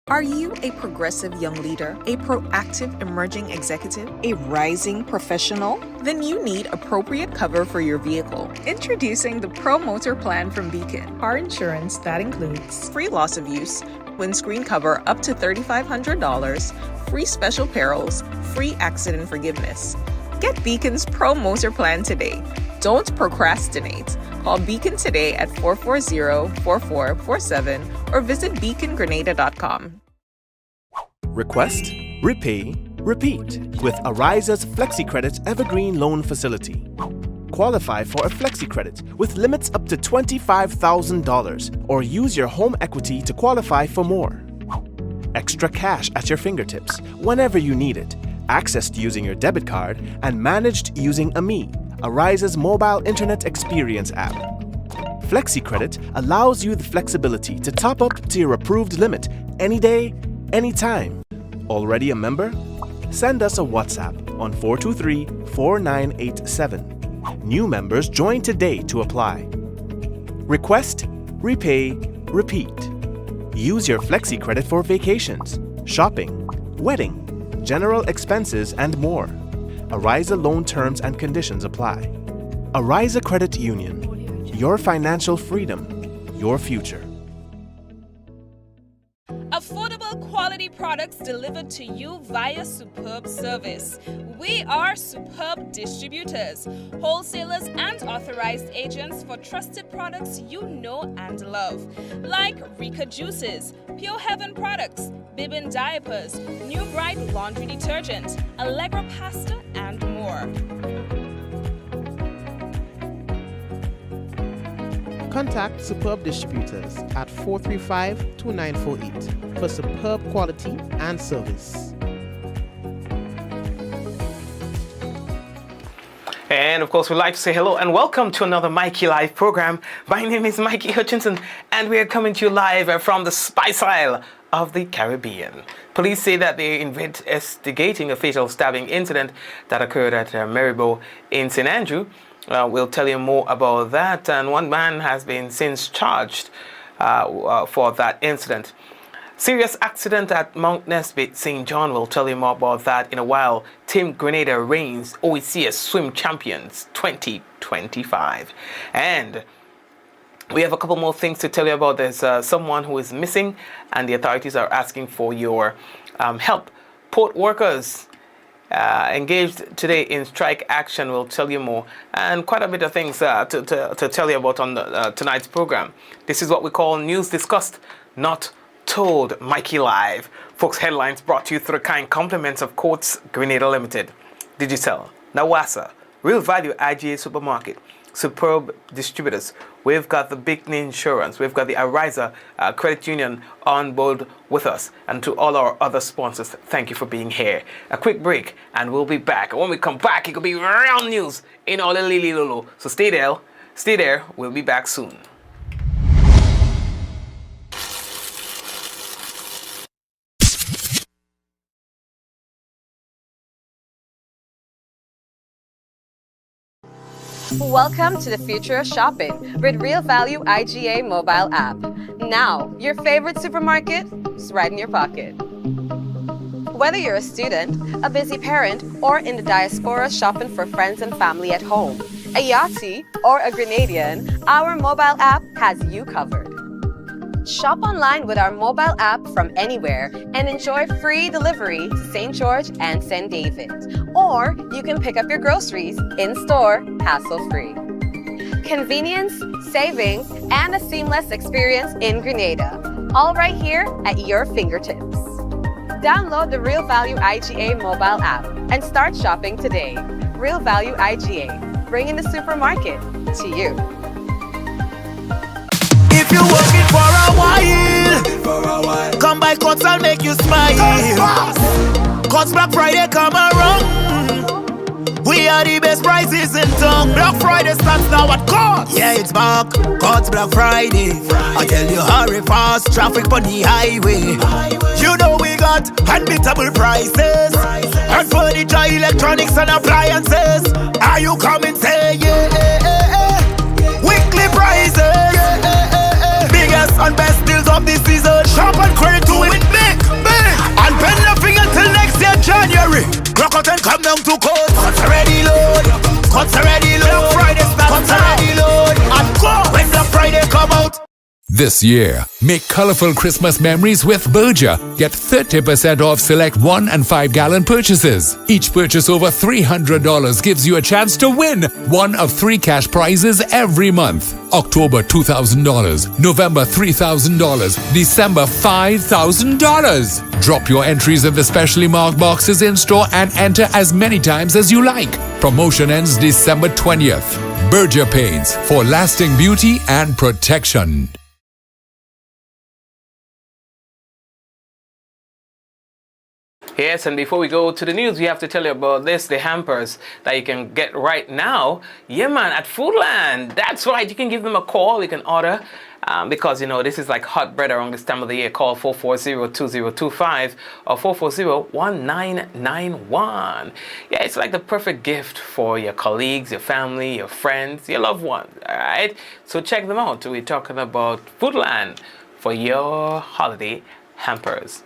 Are you a progressive young leader, a proactive emerging executive, a rising professional? Then you need appropriate cover for your vehicle. Introducing the Pro Motor Plan from Beacon. Car insurance that includes free loss of use, windscreen cover up to $3,500, free special perils, free accident forgiveness. Get Beacon's Pro Motor Plan today. Don't procrastinate. Call Beacon today at 440-4447 or visit beacongrenada.com. Request, repay, repeat with Ariza's FlexiCredit Evergreen Loan Facility. Qualify for a FlexiCredit with limits up to $25,000 or use your home equity to qualify for more. Extra cash at your fingertips whenever you need it, accessed using your debit card and managed using AMI, Ariza's mobile internet experience app. FlexiCredit allows you the flexibility to top up to your approved limit any day, anytime. Already a member? Send us a WhatsApp on 423-4987. New members join today to apply. Request, repay, repeat. Use your FlexiCredit for vacations, shopping, wedding, general expenses, and more. Ariza loan terms and conditions apply. Ariza Credit Union. Your financial freedom, your future. Affordable quality products delivered to you via Superb Service. We are Superb Distributors, wholesalers and authorized agents for trusted products you know and love, like Rika Juices, Pure Heaven products, Bibin diapers, New Bright laundry detergent, Allegra pasta, and more. Contact Superb Distributors at 435-2948 for superb quality and service. And of course, we'd like to say hello and welcome to another Mikey Live program. My name is Mikey Hutchinson, and we are coming to you live from the Spice Isle of the Caribbean. Police say that they're investigating a fatal stabbing incident that occurred at Maribo in St. Andrew. We'll tell you more about that, and one man has been since charged for that incident. Serious accident at Mount Nesbitt, St. John. We'll tell you more about that in a while. Team Grenada reigns OECS Swim Champions 2025. And we have a couple more things to tell you about. There's someone who is missing, and the authorities are asking for your help. Port workers engaged today in strike action. We'll tell you more, and quite a bit of things to tell you about on tonight's program. This is what we call News Discussed, Not Told. Mikey Live. Folks, headlines brought to you through the kind compliments of Courts Grenada Limited, Digicel, Nawasa, Real Value IGA Supermarket, Superb Distributors. We've got the Big Insurance. We've got the Ariza Credit Union on board with us. And to all our other sponsors, thank you for being here. A quick break, and we'll be back. And when we come back, it could be real news in all the Lili Lulu. So stay there. We'll be back soon. Welcome to the future of shopping with Real Value IGA mobile app. Now, your favorite supermarket is right in your pocket. Whether you're a student, a busy parent, or in the diaspora shopping for friends and family at home, a Yachty, or a Grenadian, our mobile app has you covered. Shop online with our mobile app from anywhere and enjoy free delivery to St. George and St. David. Or you can pick up your groceries in-store, hassle-free. Convenience, savings, and a seamless experience in Grenada. All right here at your fingertips. Download the Real Value IGA mobile app and start shopping today. Real Value IGA, bringing the supermarket to you. If you're working for a while, come by Courts, I'll make you smile. Courts Black Friday come around. We are the best prices in town. Black Friday starts now at Courts. Yeah, it's back. Courts Black Friday. I tell you, hurry fast. Traffic on the highway. You know we got unbeatable prices. And furniture, electronics, and appliances. Are you coming? Say yeah. Weekly prices. Biggest and best deals of this season. Shop and credit to win big. down to court. Cuts already load. Cuts already load. Black Friday start. Cuts already load. And go when Black Friday come out. This year, make colorful Christmas memories with Berger. Get 30% off select 1 and 5 gallon purchases. Each purchase over $300 gives you a chance to win one of 3 cash prizes every month. October $2,000, November $3,000, December $5,000. Drop your entries in the specially marked boxes in store and enter as many times as you like. Promotion ends December 20th. Berger Paints for lasting beauty and protection. Yes, and before we go to the news, we have to tell you about this, the hampers that you can get right now. Yeah, man, at Foodland. That's right. You can give them a call. You can order because, you know, this is like hot bread around this time of the year. Call 440-2025 or 440-1991. Yeah, it's like the perfect gift for your colleagues, your family, your friends, your loved ones. All right? So check them out. We're talking about Foodland for your holiday hampers.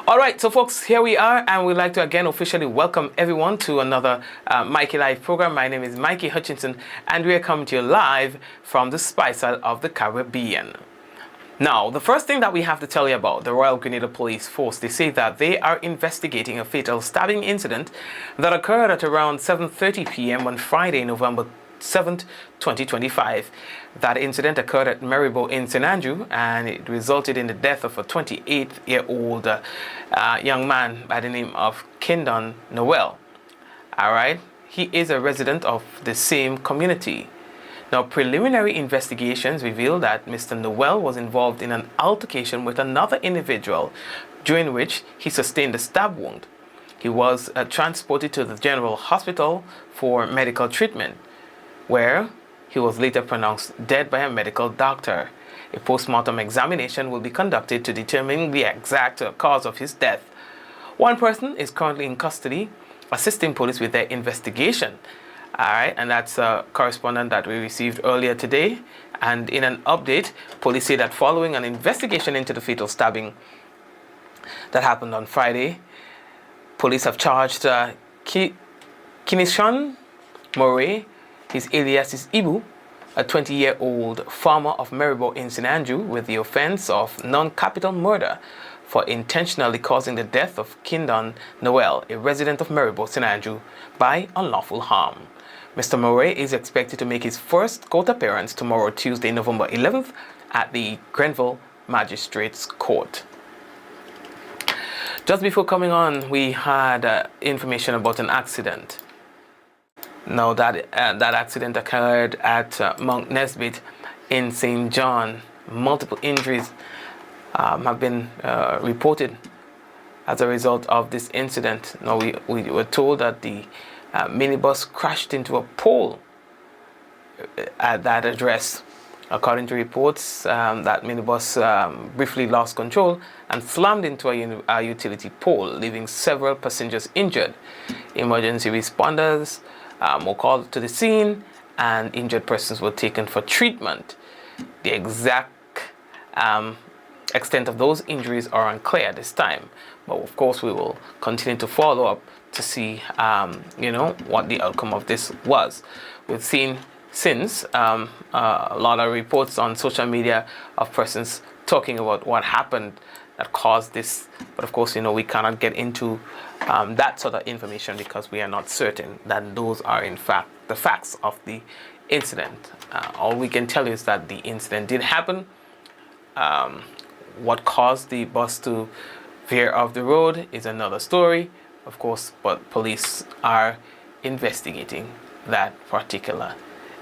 All right, so folks, here we are, and we'd like to again officially welcome everyone to another Mikey Live program. My name is Mikey Hutchinson, and we are coming to you live from the Spice Isle of the Caribbean. Now, the first thing that we have to tell you about the Royal Grenada Police Force, they say that they are investigating a fatal stabbing incident that occurred at around 7:30 p.m. on Friday, November 7th, 2025. That incident occurred at Maribo in St. Andrew, and it resulted in the death of a 28-year-old young man by the name of Kindon Noel. All right, he is a resident of the same community. Now, preliminary investigations reveal that Mr. Noel was involved in an altercation with another individual, during which he sustained a stab wound. He was transported to the General Hospital for medical treatment, where he was later pronounced dead by a medical doctor. A post-mortem examination will be conducted to determine the exact cause of his death. One person is currently in custody, assisting police with their investigation. All right, and that's a correspondent that we received earlier today. And in an update, police say that following an investigation into the fatal stabbing that happened on Friday, police have charged Kinishan Moray. His alias is Ibu, a 20-year-old farmer of Maribo in St. Andrew, with the offense of non-capital murder for intentionally causing the death of Kindon Noel, a resident of Maribo, St. Andrew, by unlawful harm. Mr. Moray is expected to make his first court appearance tomorrow, Tuesday, November 11th, at the Grenville Magistrates Court. Just before coming on, we had information about an accident. Now, that accident occurred at Mount Nesbitt in St. John. Multiple injuries have been reported as a result of this incident. Now, we were told that the minibus crashed into a pole at that address. According to reports, that minibus briefly lost control and slammed into a utility pole, leaving several passengers injured. Emergency responders were called to the scene, and injured persons were taken for treatment. The exact extent of those injuries are unclear at this time, but of course we will continue to follow up to see what the outcome of this was. We've seen since a lot of reports on social media of persons talking about what happened that caused this, but of course we cannot get into that sort of information because we are not certain that those are in fact the facts of the incident. All we can tell you is that the incident did happen. What caused the bus to veer off the road is another story, of course, but police are investigating that particular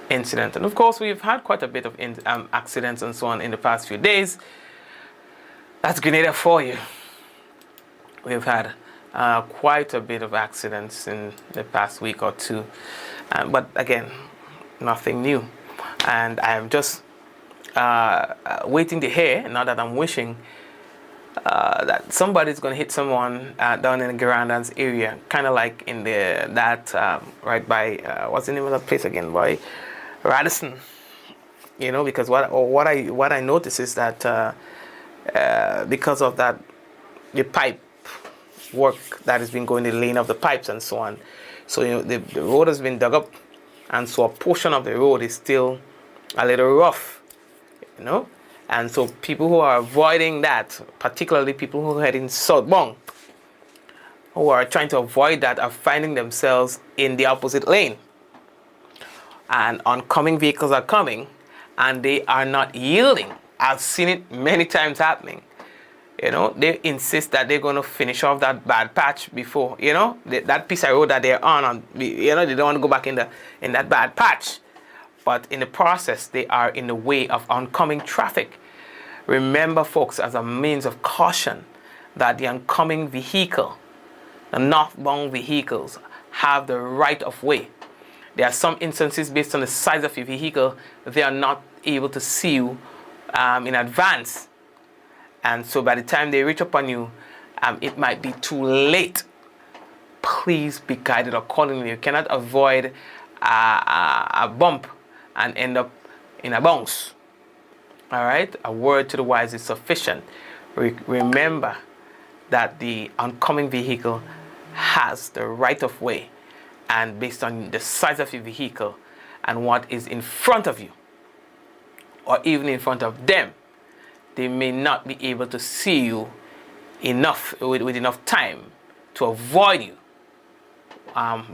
incident. And of course, we've had quite a bit of accidents and so on in the past few days. That's Grenada for you. We've had quite a bit of accidents in the past week or two, but again, nothing new. And I'm just waiting to hear, now that I'm wishing that somebody's going to hit someone down in the Granda's area, kind of like in right by what's the name of that place again, by Radisson. Because what I notice is that because of that, the pipe work that has been going in the lane of the pipes and so on. So, you know, the road has been dug up, and so a portion of the road is still a little rough, you know. And so people who are avoiding that, particularly people who are heading southbound, who are trying to avoid that, are finding themselves in the opposite lane. And oncoming vehicles are coming, and they are not yielding. I've seen it many times happening. You know, they insist that they're going to finish off that bad patch before, you know, that piece of road that they're on, you know, they don't want to go back in that bad patch. But in the process, they are in the way of oncoming traffic. Remember, folks, as a means of caution, that the oncoming vehicle, the northbound vehicles, have the right of way. There are some instances based on the size of your vehicle, they are not able to see you in advance. And so by the time they reach upon you, it might be too late. Please be guided accordingly. You cannot avoid a bump and end up in a bounce. All right? A word to the wise is sufficient. Remember that the oncoming vehicle has the right of way, and based on the size of your vehicle and what is in front of you, or even in front of them, they may not be able to see you enough with enough time to avoid you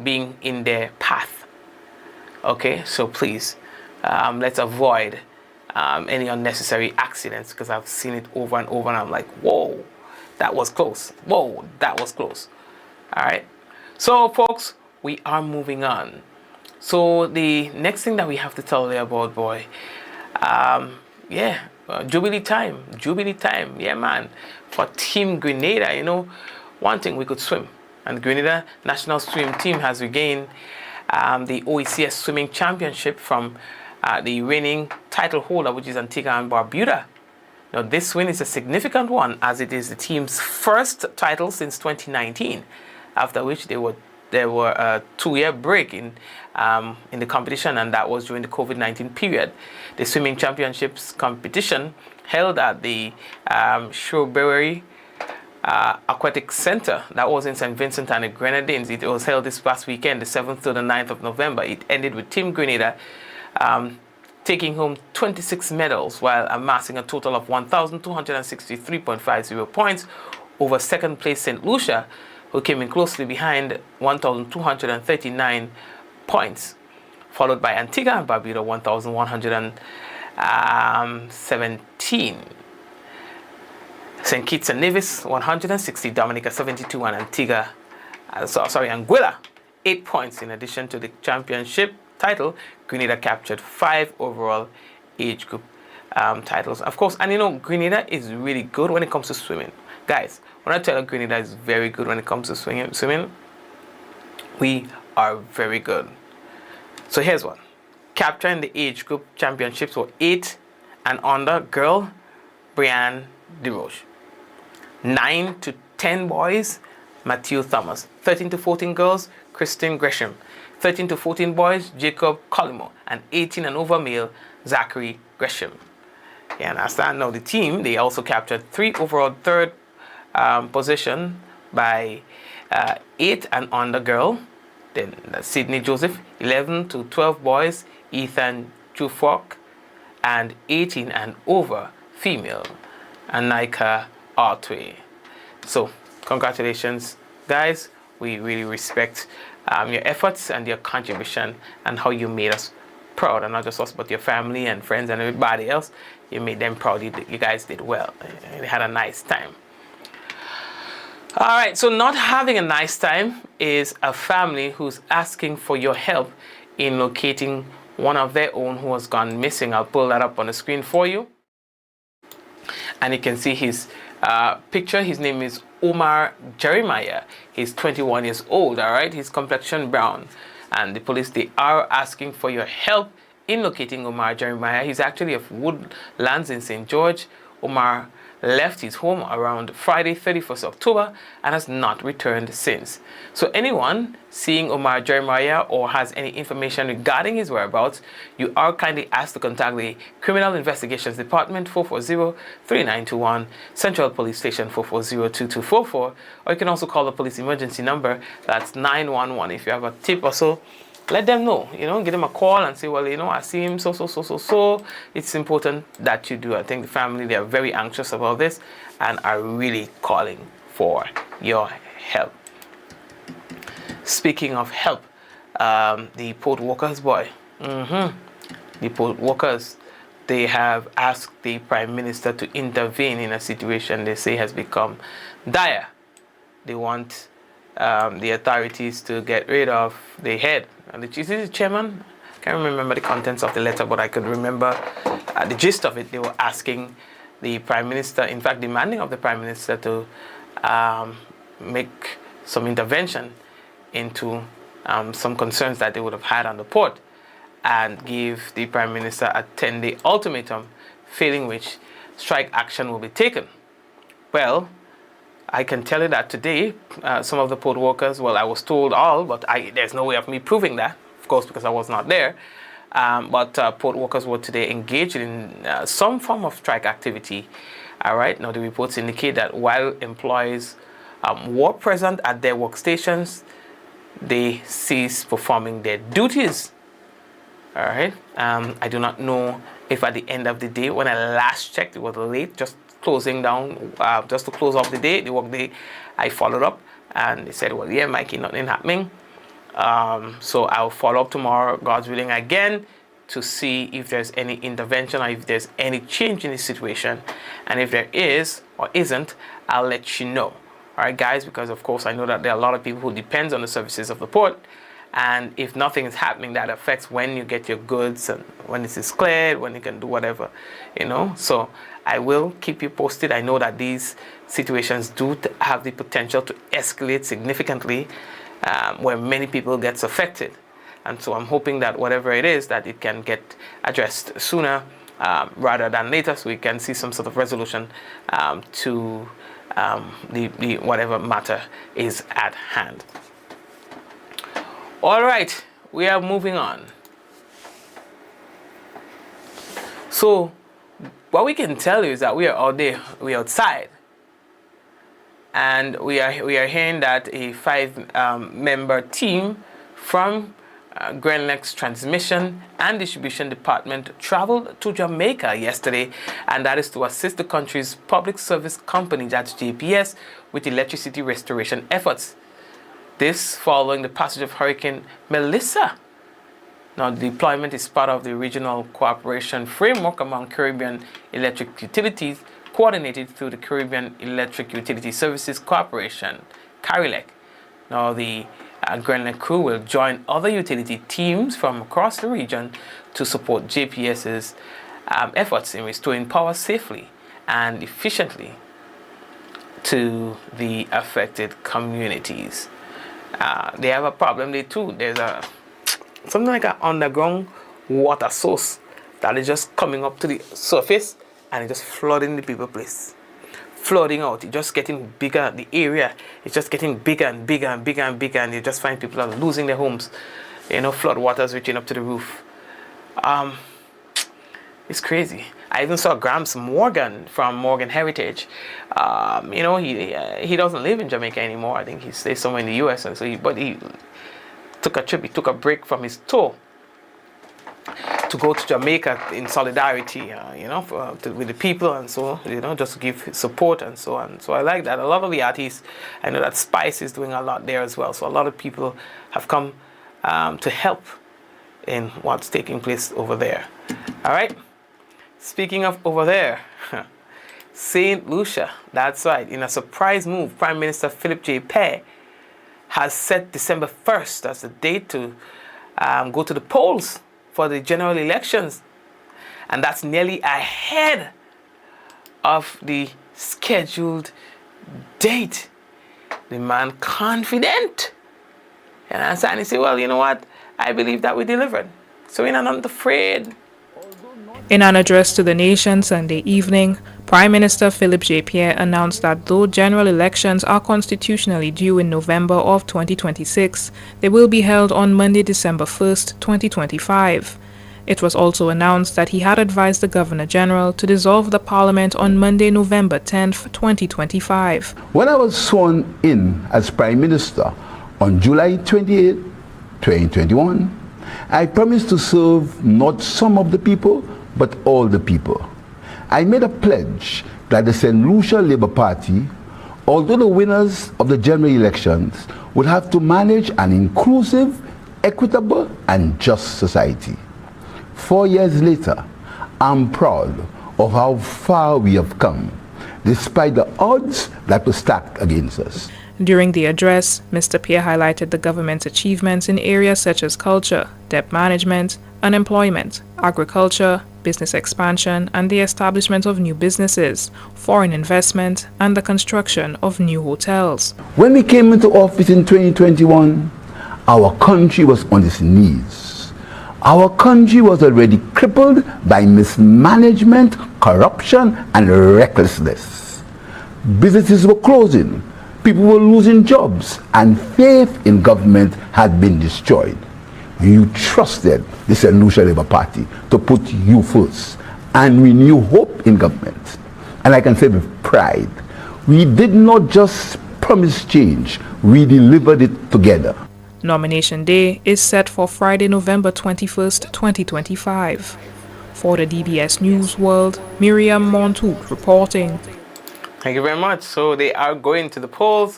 being in their path. Okay, so please, let's avoid any unnecessary accidents, because I've seen it over and over, and I'm like, whoa, that was close. Whoa, that was close. All right. So, folks, we are moving on. So the next thing that we have to tell you about, boy, Jubilee time, yeah, man, for Team Grenada. You know, one thing, we could swim, and the Grenada national swim team has regained the OECS swimming championship from the reigning title holder, which is Antigua and Barbuda. Now, this win is a significant one, as it is the team's first title since 2019, after which there were a 2-year break in the competition, and that was during the COVID-19 period. The swimming championships competition held at the Shrewsbury Aquatic Center, that was in St. Vincent and the Grenadines. It was held this past weekend, the 7th to the 9th of November. It ended with Team Grenada taking home 26 medals while amassing a total of 1,263.50 points over second place St. Lucia, who came in closely behind 1,239 points, followed by Antigua and Barbuda 1,117. St. Kitts and Nevis 160, Dominica 72, and Anguilla 8 points. In addition to the championship title, Grenada captured 5 overall age group titles. Of course, and you know, Grenada is really good when it comes to swimming. Guys, when I tell you Grenada is very good when it comes to swimming, we are very good. So here's one. Capturing the age group championships for 8 and under girl, Brianne DeRoche. 9 to 10 boys, Matthew Thomas. 13 to 14 girls, Christine Gresham. 13 to 14 boys, Jacob Collimo. And 18 and over male, Zachary Gresham. You understand? Now the team, they also captured 3 overall third position by 8 and under girl. Then that's Sydney Joseph. 11 to 12 boys, Ethan Jufok. And 18 and over female, Anika Artway. So congratulations, guys. We really respect your efforts and your contribution and how you made us proud, and not just us, but your family and friends and everybody else. You made them proud. You guys did well. They had a nice time. All right, so not having a nice time is a family who's asking for your help in locating one of their own who has gone missing. I'll pull that up on the screen for you. And you can see his picture. His name is Omar Jeremiah. He's 21 years old, all right? His complexion brown. And the police, they are asking for your help in locating Omar Jeremiah. He's actually of Woodlands in St. George. Omar left his home around Friday, 31st October, and has not returned since. So anyone seeing Omar Jeremiah or has any information regarding his whereabouts, you are kindly asked to contact the Criminal Investigations Department 440-3921, Central Police Station 440-2244, or you can also call the police emergency number, that's 911. If you have a tip or so, let them know, give them a call and say, well, I see him, so. It's important that you do. I think the family, they are very anxious about this and are really calling for your help. Speaking of help, the Port Workers boy, the Port Workers, they have asked the Prime Minister to intervene in a situation they say has become dire. They want the authorities to get rid of the head. And is it the chairman? I can't remember the contents of the letter, but I could remember the gist of it. They were asking the Prime Minister, in fact, demanding of the Prime Minister to make some intervention into some concerns that they would have had on the port and give the Prime Minister a 10-day ultimatum, failing which strike action will be taken. Well, I can tell you that today, some of the port workers, well, I was told all, but there's no way of me proving that, of course, because I was not there. But port workers were today engaged in some form of strike activity. All right. Now, the reports indicate that while employees were present at their workstations, they ceased performing their duties. All right. I do not know if at the end of the day, when I last checked, it was late, just closing down, just to close off the work day, I followed up and they said, well, yeah, Mikey, nothing happening. So I'll follow up tomorrow, God's willing, again, to see if there's any intervention or if there's any change in the situation. And if there is or isn't, I'll let you know. All right, guys, because of course I know that there are a lot of people who depend on the services of the port. And if nothing is happening, that affects when you get your goods and when this is cleared, when you can do whatever, So I will keep you posted. I know that these situations do have the potential to escalate significantly, where many people gets affected. And so I'm hoping that whatever it is, that it can get addressed sooner rather than later, so we can see some sort of resolution to the whatever matter is at hand. All right, we are moving on. So what we can tell you is that we are out there, we are outside, and we are hearing that a 5-member team from Grenlex Transmission and Distribution Department traveled to Jamaica yesterday, and that is to assist the country's public service company, that's JPS, with electricity restoration efforts. This following the passage of Hurricane Melissa. Now, the deployment is part of the regional cooperation framework among Caribbean electric utilities, coordinated through the Caribbean Electric Utility Services Corporation, CARILEC. Now, the Grenlex crew will join other utility teams from across the region to support JPS's efforts in restoring power safely and efficiently to the affected communities. They have a problem there too. There's something like an underground water source that is just coming up to the surface and it's just flooding the people place. Flooding out, it's just getting bigger. The area is just getting bigger and bigger and bigger and bigger, and you just find people are losing their homes. Flood waters reaching up to the roof. It's crazy. I even saw Gramps Morgan from Morgan Heritage. He doesn't live in Jamaica anymore. I think he stays somewhere in the US, and so he took a trip. He took a break from his tour to go to Jamaica in solidarity, with the people, and so, just to give support and so on. So I like that. A lot of the artists, I know that Spice is doing a lot there as well. So a lot of people have come to help in what's taking place over there. All right. Speaking of over there, St. Lucia, that's right. In a surprise move, Prime Minister Philip J. Perry has set December 1st as the date to go to the polls for the general elections. And that's nearly ahead of the scheduled date. The man confident. And he said, well, you know what? I believe that we delivered. So we're not afraid In an address to the nation Sunday evening, Prime Minister Philip J. Pierre announced that though general elections are constitutionally due in November of 2026, they will be held on Monday, December 1st, 2025. It was also announced that he had advised the Governor-General to dissolve the Parliament on Monday, November 10th, 2025. When I was sworn in as Prime Minister on July 28, 2021, I promised to serve not some of the people, but all the people. I made a pledge that the St. Lucia Labour Party, although the winners of the general elections, would have to manage an inclusive, equitable, and just society. 4 years later, I'm proud of how far we have come, despite the odds that were stacked against us. During the address, Mr. Pierre highlighted the government's achievements in areas such as culture, debt management, unemployment, agriculture, business expansion, and the establishment of new businesses, foreign investment, and the construction of new hotels. When we came into office in 2021, our country was on its knees. Our country was already crippled by mismanagement, corruption, and recklessness. Businesses were closing, people were losing jobs, and faith in government had been destroyed. You trusted the St. Lucia Labour Party to put you first and renew hope in government. And I can say with pride, we did not just promise change, we delivered it together. Nomination day is set for Friday, November 21st, 2025. For the DBS News World, Miriam Montoute reporting. Thank you very much. So they are going to the polls.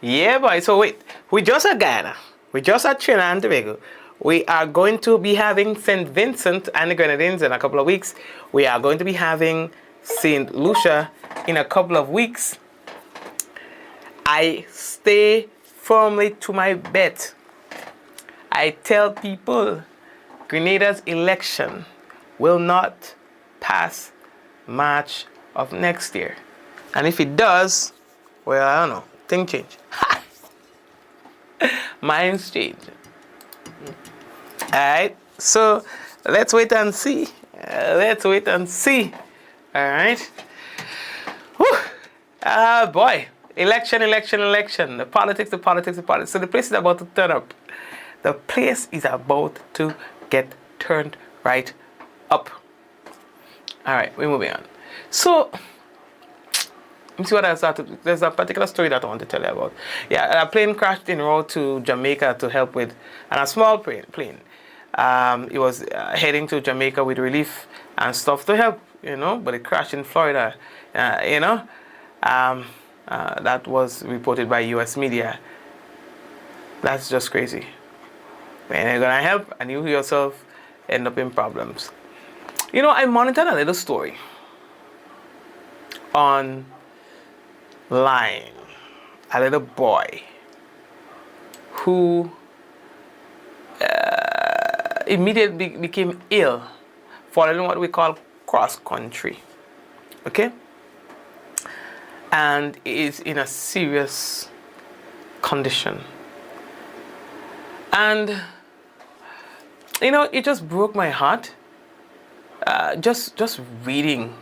Yeah, boy. So wait, we just at Ghana. We just at Trinidad and Tobago. We are going to be having St. Vincent and the Grenadines in a couple of weeks. We are going to be having St. Lucia in a couple of weeks. I stay firmly to my bet. I tell people Grenada's election will not pass March of next year. And if it does, well, I don't know, things change. Minds change. Alright, so let's wait and see. Let's wait and see. Alright. Boy. Election. The politics. So the place is about to turn up. The place is about to get turned right up. Alright, we're moving on. So, let me see what I started. There's a particular story that I want to tell you about. Yeah, a plane crashed en route to Jamaica to help with, and a small plane. It was heading to Jamaica with relief and stuff to help, but it crashed in Florida, that was reported by U.S. media. That's just crazy. When you're going to help and you yourself end up in problems. I monitored a little story online. A little boy who immediately became ill following what we call cross country. Okay? And is in a serious condition. And it just broke my heart. Just reading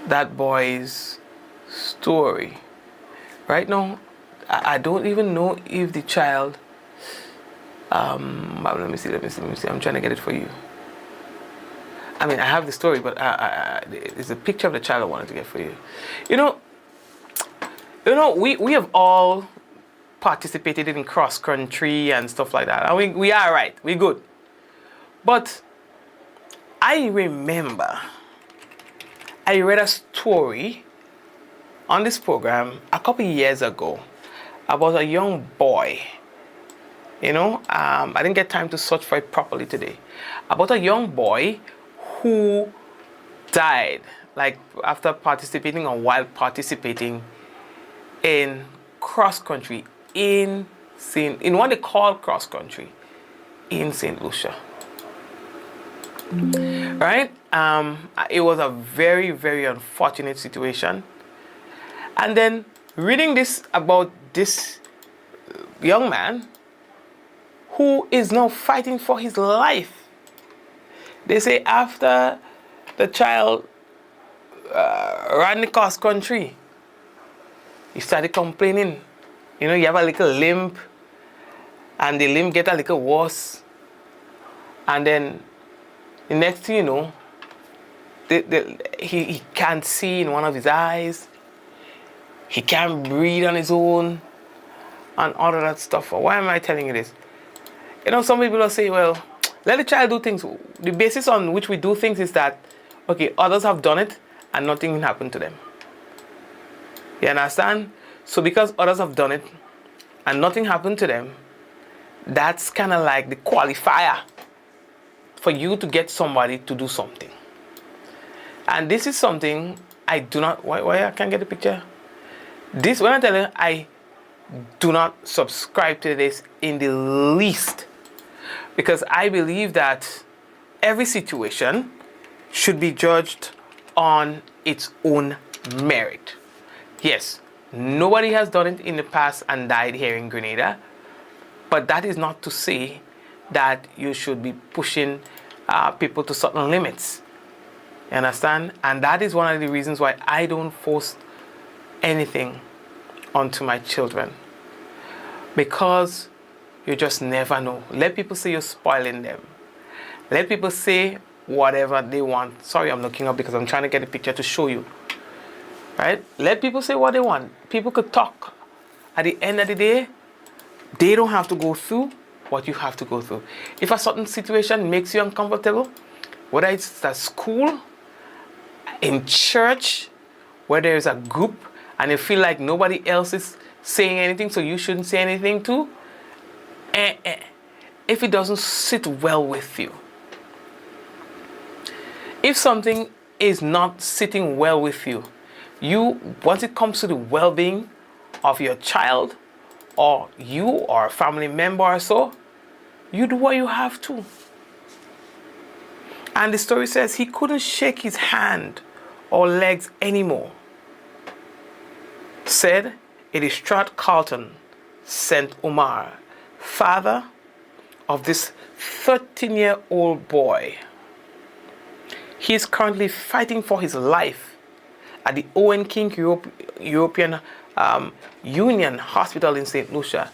that boy's story. Right now, I don't even know if the child. Let me see. I'm trying to get it for you. I mean, I have the story, but it's a picture of the child I wanted to get for you. We have all participated in cross country and stuff like that. And we are right. We're good. But I remember I read a story on this program a couple years ago about a young boy. I didn't get time to search for it properly today. About a young boy who died, like after participating or while participating in cross country in what they call cross country in St. Lucia. Right? It was a very, very unfortunate situation. And then reading this about this young man who is now fighting for his life. They say after the child ran the cross country, he started complaining. You know, you have a little limp, and the limp get a little worse. And then the next thing you know, he can't see in one of his eyes. He can't breathe on his own, and all of that stuff. Why am I telling you this? You know, some people will say, well, let the child do things. The basis on which we do things is that, okay, others have done it and nothing happened to them. You understand? So because others have done it and nothing happened to them, that's kind of like the qualifier for you to get somebody to do something. And this is something I do not, why I can't get the picture? This, when I tell you, I do not subscribe to this in the least. Because I believe that every situation should be judged on its own merit. Yes, nobody has done it in the past and died here in Grenada. But that is not to say that you should be pushing people to certain limits. You understand? And that is one of the reasons why I don't force anything onto my children. Because you just never know. Let people say you're spoiling them. Let people say whatever they want. Sorry, I'm looking up because I'm trying to get a picture to show you. Right? Let people say what they want. People could talk. At the end of the day, they don't have to go through what you have to go through. If a certain situation makes you uncomfortable, whether it's at school, in church, where there is a group and you feel like nobody else is saying anything, so you shouldn't say anything too, if it doesn't sit well with you. If something is not sitting well with you, once it comes to the well-being of your child, or you or a family member or so, you do what you have to. And the story says he couldn't shake his hand or legs anymore. Said a distraught Carlton sent Omar, father of this 13-year-old boy. He is currently fighting for his life at the Owen King European Union Hospital in St. Lucia.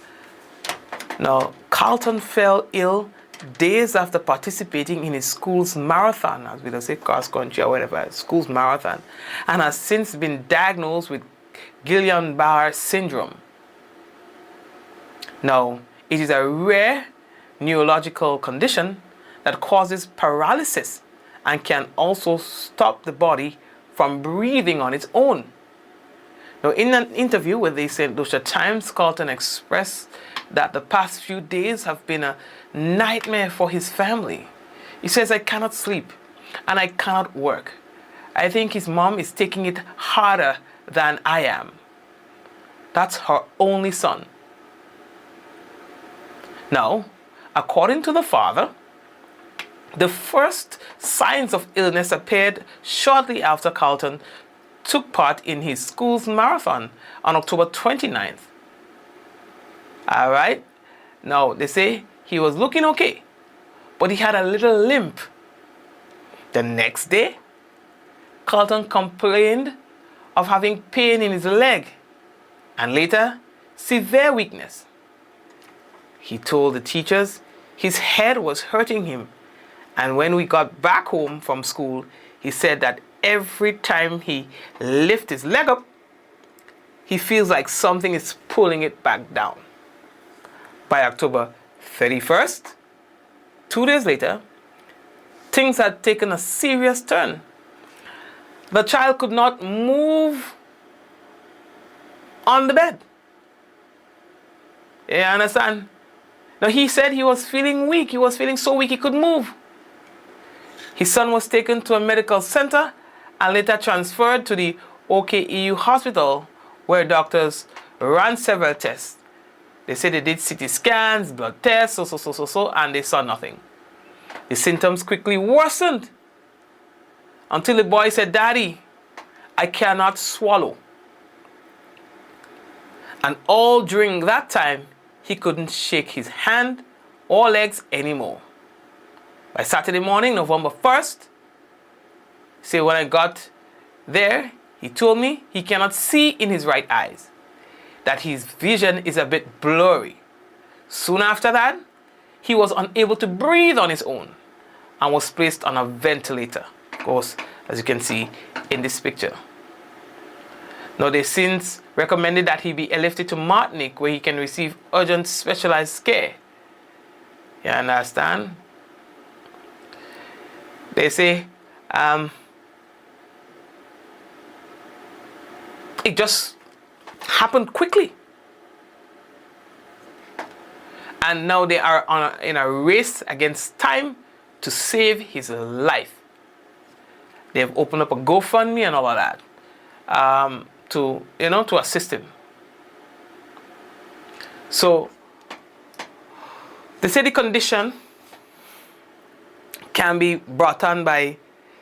Now, Carlton fell ill days after participating in his school's marathon, as we don't say cross country or whatever, school's marathon, and has since been diagnosed with Guillain-Barré syndrome. Now, it is a rare neurological condition that causes paralysis and can also stop the body from breathing on its own. Now, in an interview with the St. Lucia Times, Carlton expressed that the past few days have been a nightmare for his family. He says, I cannot sleep and I cannot work. I think his mom is taking it harder than I am. That's her only son. Now, according to the father, the first signs of illness appeared shortly after Carlton took part in his school's marathon on October 29th. All right. Now, they say he was looking okay, but he had a little limp. The next day, Carlton complained of having pain in his leg and later severe weakness. He told the teachers his head was hurting him, and when we got back home from school, he said that every time he lifts his leg up, he feels like something is pulling it back down. By October 31st, 2 days later, things had taken a serious turn. The child could not move on the bed. You understand? Now, he said he was feeling weak. He was feeling so weak he couldn't move. His son was taken to a medical center and later transferred to the OKEU hospital, where doctors ran several tests. They said they did CT scans, blood tests, and they saw nothing. The symptoms quickly worsened until the boy said, Daddy, I cannot swallow. And all during that time, he couldn't shake his hand or legs anymore. By Saturday morning, November 1st, say when I got there, he told me he cannot see in his right eyes, that his vision is a bit blurry. Soon after that, he was unable to breathe on his own and was placed on a ventilator, of course, as you can see in this picture. Now, they've since recommended that he be airlifted to Martinique, where he can receive urgent specialized care. You understand? They say it just happened quickly. And now they are in a race against time to save his life. They've opened up a GoFundMe and all of that to assist him. So they say the condition can be brought on by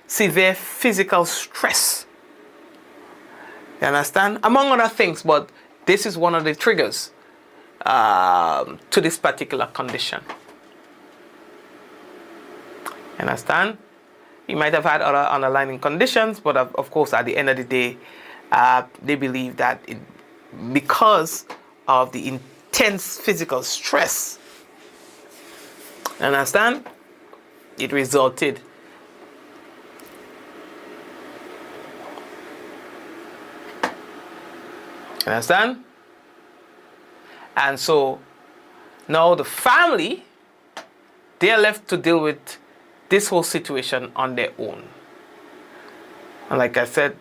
severe physical stress. You understand? Among other things, but this is one of the triggers to this particular condition. You understand? He might have had other underlying conditions, but of course, at the end of the day, they believe that because of the intense physical stress, you understand? It resulted understand? And so now the family, they are left to deal with this whole situation on their own. And like I said,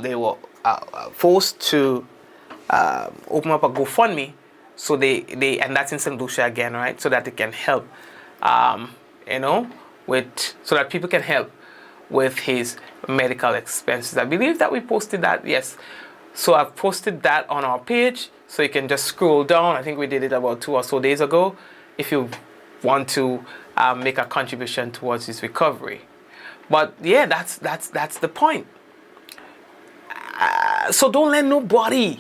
they were forced to open up a GoFundMe, so they and that's in St. Lucia again, right? So that they can help, so that people can help with his medical expenses. I believe that we posted that, yes. So I've posted that on our page, so you can just scroll down. I think we did it about 2 or so days ago, if you want to make a contribution towards his recovery. But yeah, that's the point. So don't let nobody,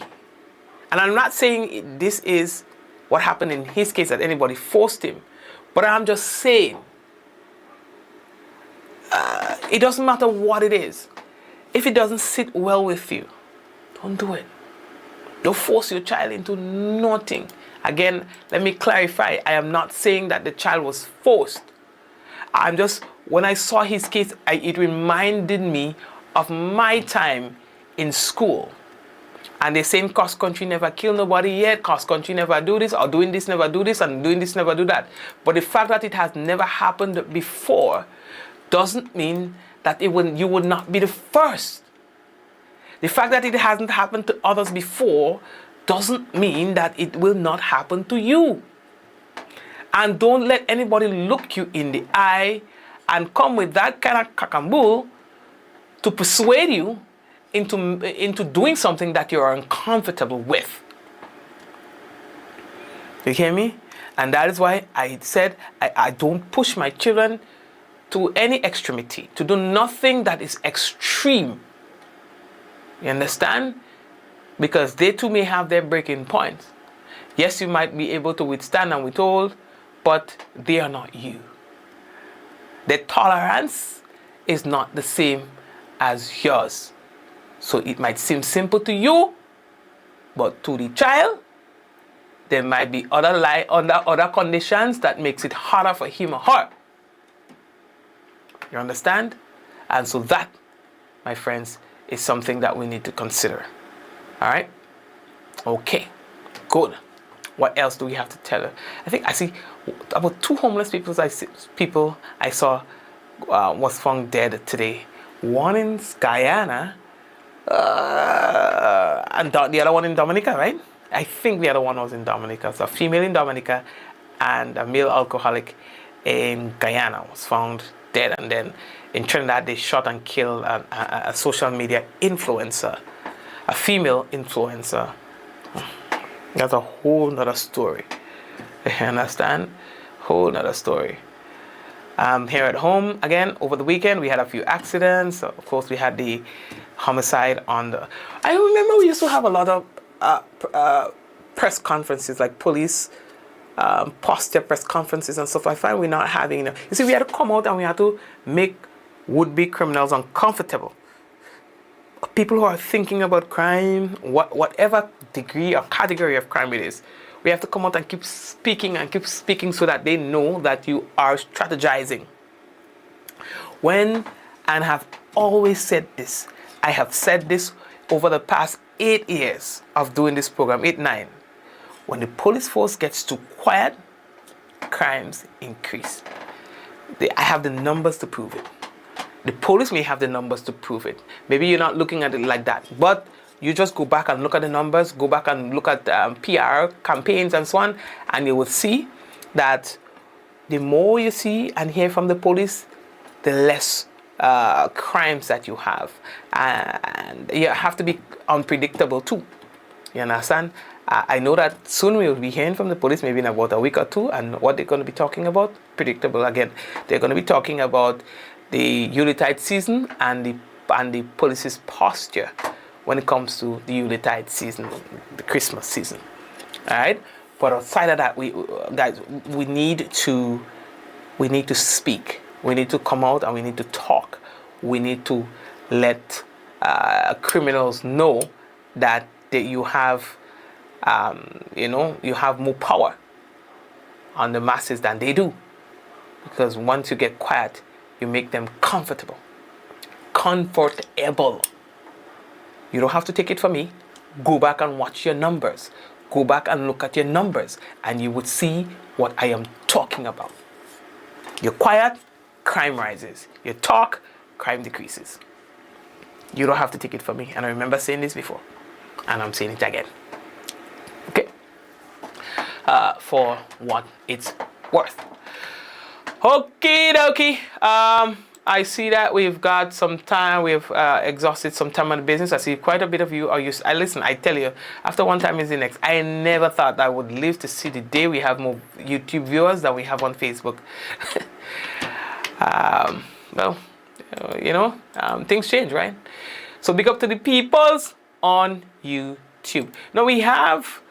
and I'm not saying this is what happened in his case, that anybody forced him, but I'm just saying it doesn't matter what it is. If it doesn't sit well with you, don't do it. Don't force your child into nothing. Again, let me clarify. I am not saying that the child was forced. I'm just, when I saw his case, it reminded me of my time in school. And they're saying cross country never kill nobody yet, cross country never do this, or doing this never do this, and doing this never do that. But the fact that it has never happened before doesn't mean that you would not be the first. The fact that it hasn't happened to others before doesn't mean that it will not happen to you. And don't let anybody look you in the eye and come with that kind of cacambool to persuade you into doing something that you're uncomfortable with. You hear me? And that is why I said I don't push my children to any extremity, to do nothing that is extreme. You understand? Because they too may have their breaking points. Yes, you might be able to withstand and withhold, but they are not you. Their tolerance is not the same as yours. So it might seem simple to you, but to the child, there might be other conditions that makes it harder for him or her. You understand? And so that, my friends, is something that we need to consider. All right? Okay. Good. What else do we have to tell her? I think I see about 2 homeless people I saw was found dead today. One in Guyana, and the other one in Dominica, right? I think the other one was in Dominica. So a female in Dominica and a male alcoholic in Guyana was found dead. And then in Trinidad, they shot and killed a social media influencer, a female influencer. That's a whole nother story. You understand? Whole nother story. Here at home, again, over the weekend, we had a few accidents. Of course, we had the homicide on the... I remember we used to have a lot of press conferences, like police posture press conferences and stuff. I find we're not having enough. You see, we had to come out and we had to make would-be criminals uncomfortable. People who are thinking about crime, whatever degree or category of crime it is, we have to come out and keep speaking so that they know that you are strategizing. And have always said this, I have said this over the past 8 years of doing this program, 9. When the police force gets too quiet, crimes increase. I have the numbers to prove it. The police may have the numbers to prove it. Maybe you're not looking at it like that, but you just go back and look at the numbers, go back and look at PR campaigns and so on, and you will see that the more you see and hear from the police, the less crimes that you have. And you have to be unpredictable too. You understand? I know that soon we will be hearing from the police, maybe in about a week or two, and what they're going to be talking about, predictable again. They're going to be talking about the Yuletide season and the police's posture when it comes to the Yuletide season, the Christmas season. All right? But outside of that, we need to speak. We need to come out and we need to talk. We need to let criminals know that you have, you have more power on the masses than they do. Because once you get quiet, you make them comfortable. Comfortable. You don't have to take it from me. Go back and watch your numbers. Go back and look at your numbers, and you would see what I am talking about. You're quiet, crime rises. You talk, crime decreases. You don't have to take it from me. And I remember saying this before, and I'm saying it again. Okay? For what it's worth. Okie dokie. I see that we've got some time. We've exhausted some time on the business. I see quite a bit of you are used. Listen, I tell you, after one time is the next. I never thought I would live to see the day we have more YouTube viewers than we have on Facebook. Well, things change, right? So big up to the peoples on YouTube. Now we have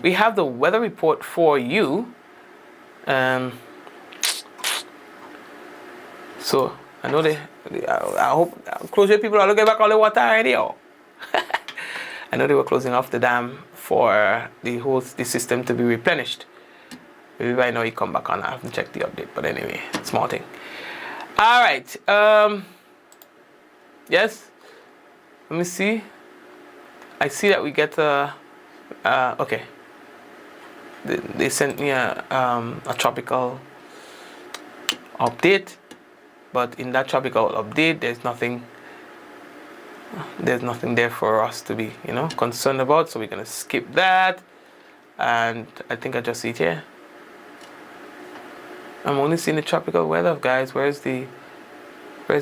the weather report for you. So I know I hope closure people are looking back all the water already. I know they were closing off the dam for the system to be replenished. Maybe by now you come back on. I haven't checked the update, but anyway, small thing. All right. Yes. Let me see. I see that we get okay. They sent me a tropical update, but in that tropical update, there's nothing there for us to be, concerned about. So we're gonna skip that, and I think I just see it here. I'm only seeing the tropical weather, guys. Where's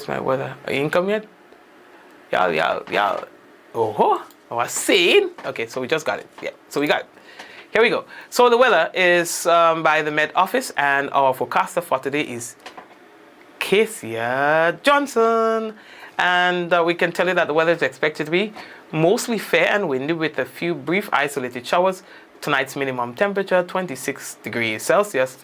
my weather? Are you in come yet? Y'all. Oh, I seen. Okay, so we just got it. Yeah, so we got it. Here we go. So the weather is by the Met Office, and our forecaster for today is Kesia Johnson. And we can tell you that the weather is expected to be mostly fair and windy with a few brief isolated showers. Tonight's minimum temperature 26 degrees Celsius.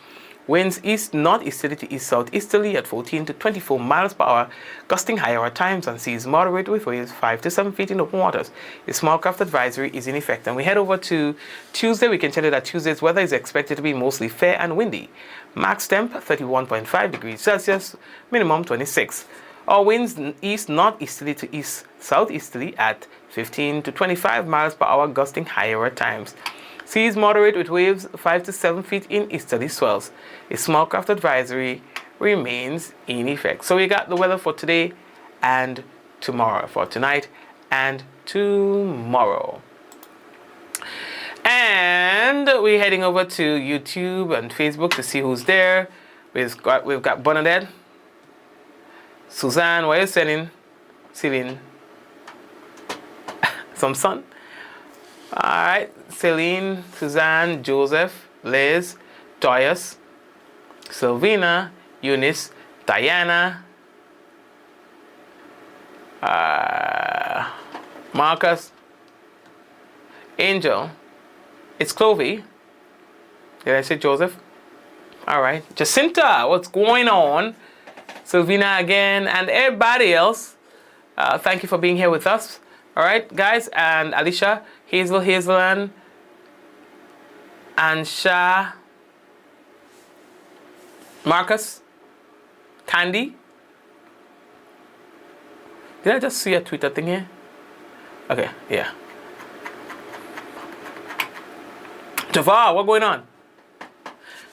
Winds east-northeasterly to east-southeasterly at 14 to 24 miles per hour, gusting higher at times, and seas moderate with waves 5 to 7 feet in open waters. A small craft advisory is in effect. And we head over to Tuesday. We can tell you that Tuesday's weather is expected to be mostly fair and windy. Max temp 31.5 degrees Celsius, minimum 26. Our winds east-northeasterly to east-southeasterly at 15 to 25 miles per hour, gusting higher at times. Seas moderate with waves 5 to 7 feet in easterly swells. A small craft advisory remains in effect. So we got the weather for today and tomorrow, for tonight and tomorrow. And we're heading over to YouTube and Facebook to see who's there. We've got Bernadette, Suzanne, what are you sending? Celine, some sun. All right, Celine, Suzanne, Joseph, Liz, Toyas, Sylvina, Eunice, Diana, Marcus, Angel, It's Clovey. Did I say Joseph? All right. Jacinta, what's going on? Sylvina again, and everybody else. Thank you for being here with us. All right, guys. And Alicia, Hazelan, Ansha, Marcus, Candy. Did I just see a Twitter thing here? Okay, yeah. Java, what's going on?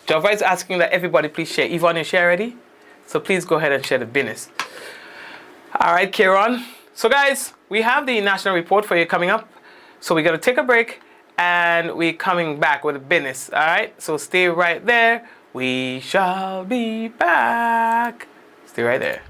Java is asking that everybody please share. Yvonne, you share already? So please go ahead and share the business. All right, Kieran. So guys, we have the national report for you coming up. So we're going to take a break and we're coming back with the business. All right, so stay right there. We shall be back. Stay right there.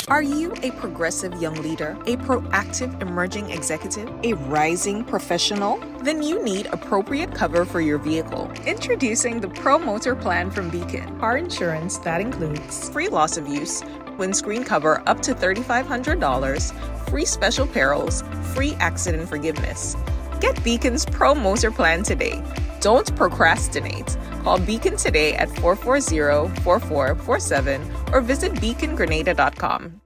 Are you a progressive young leader, a proactive emerging executive, a rising professional? Then you need appropriate cover for your vehicle. Introducing the Pro Motor Plan from Beacon. Car insurance that includes free loss of use, windscreen cover up to $3,500, free special perils, free accident forgiveness. Get Beacon's Pro Motor Plan today. Don't procrastinate. Call Beacon today at 440-4447 or visit beacongrenada.com.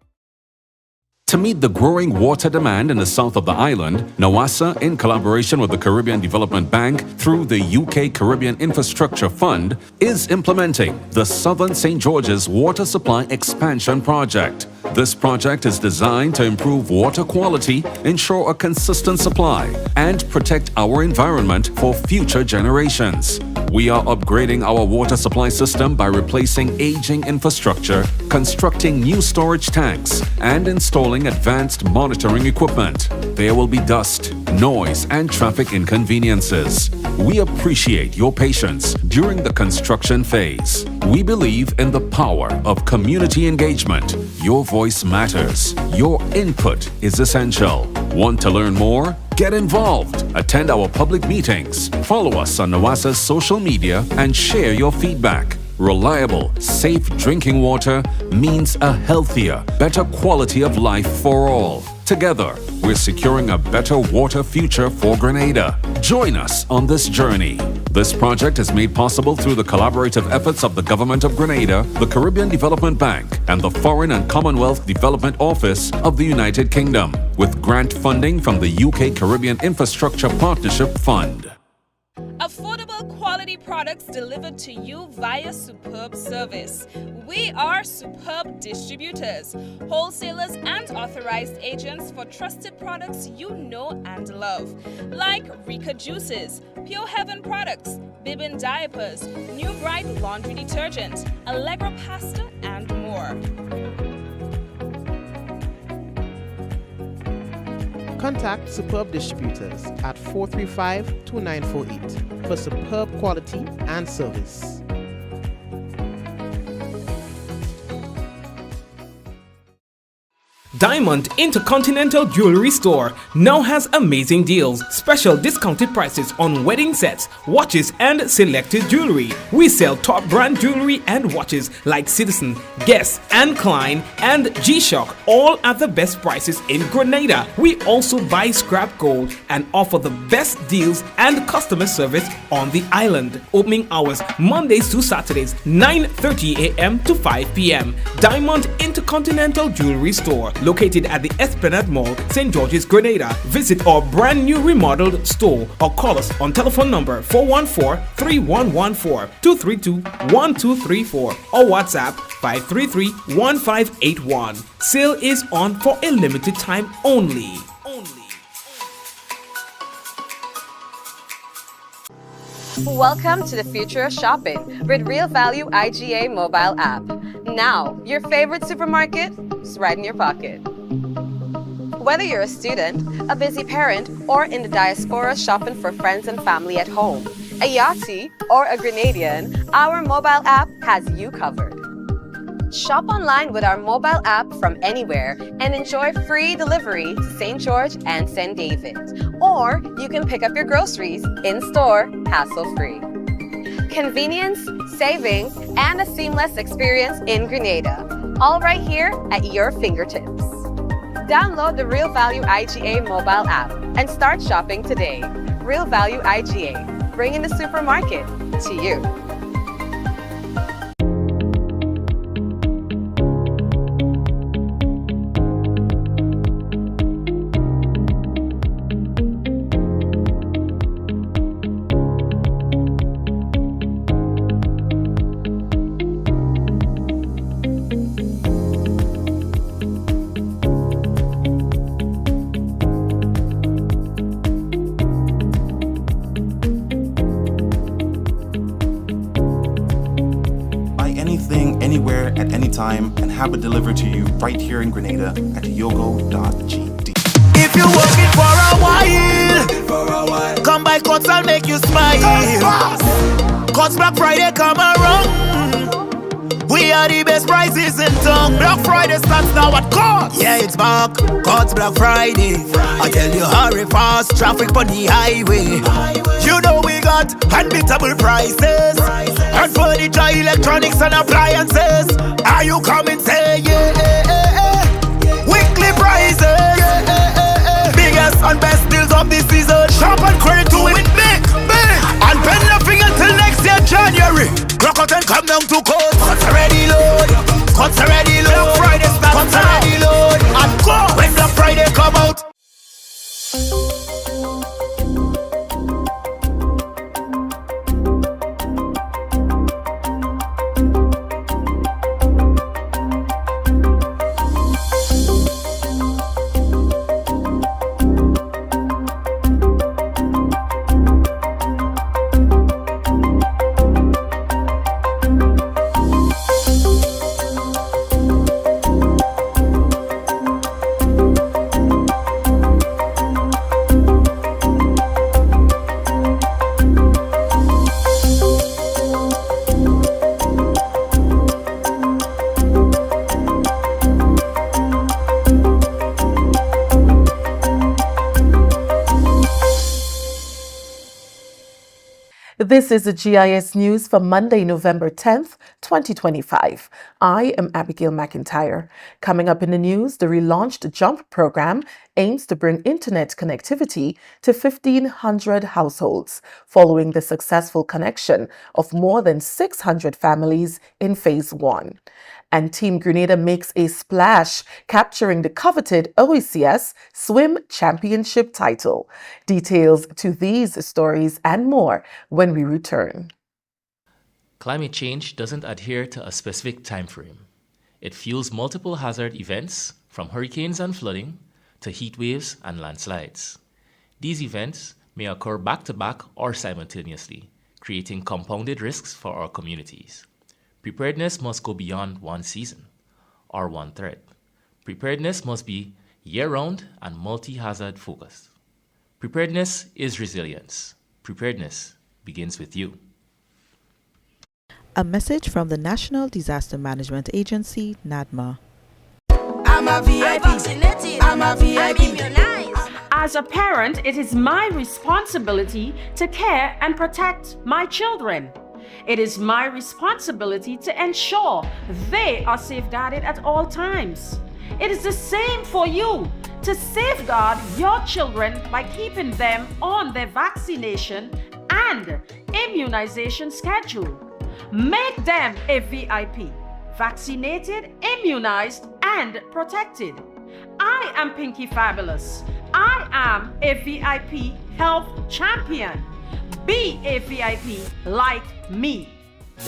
To meet the growing water demand in the south of the island, NOASA, in collaboration with the Caribbean Development Bank through the UK Caribbean Infrastructure Fund, is implementing the Southern St. George's Water Supply Expansion Project. This project is designed to improve water quality, ensure a consistent supply, and protect our environment for future generations. We are upgrading our water supply system by replacing aging infrastructure, constructing new storage tanks, and installing advanced monitoring equipment. There will be dust, noise, and traffic inconveniences. We appreciate your patience during the construction phase. We believe in the power of community engagement. Your voice matters. Your input is essential. Want to learn more? Get involved. Attend our public meetings. Follow us on NOASA's social media and share your feedback. Reliable, safe drinking water means a healthier, better quality of life for all. Together, we're securing a better water future for Grenada. Join us on this journey. This project is made possible through the collaborative efforts of the Government of Grenada, the Caribbean Development Bank, and the Foreign and Commonwealth Development Office of the United Kingdom, with grant funding from the UK Caribbean Infrastructure Partnership Fund. Affordable quality products delivered to you via superb service. We are superb distributors, wholesalers and authorized agents for trusted products you know and love, like Rika Juices, Pure Heaven products, Bibbin diapers, New Bright laundry detergent, Allegra pasta, and more. Contact Superb Distributors at 435-2948 for superb quality and service. Diamond Intercontinental Jewelry Store now has amazing deals, special discounted prices on wedding sets, watches, and selected jewelry. We sell top brand jewelry and watches like Citizen, Guess, and Klein, and G-Shock, all at the best prices in Grenada. We also buy scrap gold and offer the best deals and customer service on the island. Opening hours Mondays to Saturdays, 9:30 a.m. to 5 p.m. Diamond Intercontinental Jewelry Store, located at the Esplanade Mall, St. George's, Grenada. Visit our brand new remodeled store or call us on telephone number 414-3114, 232-1234 or WhatsApp 533-1581. Sale is on for a limited time only. Welcome to the future of shopping with Real Value IGA mobile app. Now, your favorite supermarket is right in your pocket. Whether you're a student, a busy parent, or in the diaspora shopping for friends and family at home, a Yachty, or a Grenadian, our mobile app has you covered. Shop online with our mobile app from anywhere and enjoy free delivery to St. George and St. David. Or you can pick up your groceries in-store, hassle-free. Convenience, savings, and a seamless experience in Grenada. All right here at your fingertips. Download the Real Value IGA mobile app and start shopping today. Real Value IGA, bringing the supermarket to you. Anywhere at any time and have it delivered to you right here in Grenada at yogo.gd. If you're working for a while, come by Courts, I'll make you smile. Courts Black Friday come around. We are the best prices in town. Black Friday starts now at Courts. Yeah, it's back. Courts Black Friday. I tell you, hurry fast. Traffic on the highway. You know we got unbeatable prices. And furniture, electronics and appliances. Are you coming? Say yeah. Weekly prices. Biggest and best deals of this season. Shop and credit to it big. And pay nothing until next year, January. Rock out and come down to Courts. Courts already load. Courts already load. Black Friday starts. Courts already load. And go when Black Friday come out. This is the GIS News for Monday, November 10th, 2025. I am Abigail McIntyre. Coming up in the news, the relaunched JUMP program aims to bring internet connectivity to 1,500 households, following the successful connection of more than 600 families in Phase 1. And Team Grenada makes a splash, capturing the coveted OECS Swim Championship title. Details to these stories and more when we return. Climate change doesn't adhere to a specific time frame. It fuels multiple hazard events, from hurricanes and flooding to heat waves and landslides. These events may occur back-to-back or simultaneously, creating compounded risks for our communities. Preparedness must go beyond one season or one threat. Preparedness must be year-round and multi-hazard focused. Preparedness is resilience. Preparedness begins with you. A message from the National Disaster Management Agency, NADMA. I'm a VIP. I'm vaccinated. I'm a VIP. I'm immunized. As a parent, it is my responsibility to care and protect my children. It is my responsibility to ensure they are safeguarded at all times. It is the same for you to safeguard your children by keeping them on their vaccination and immunization schedule. Make them a VIP, vaccinated, immunized, and protected. I am Pinky Fabulous. I am a VIP health champion. Be a VIP like me.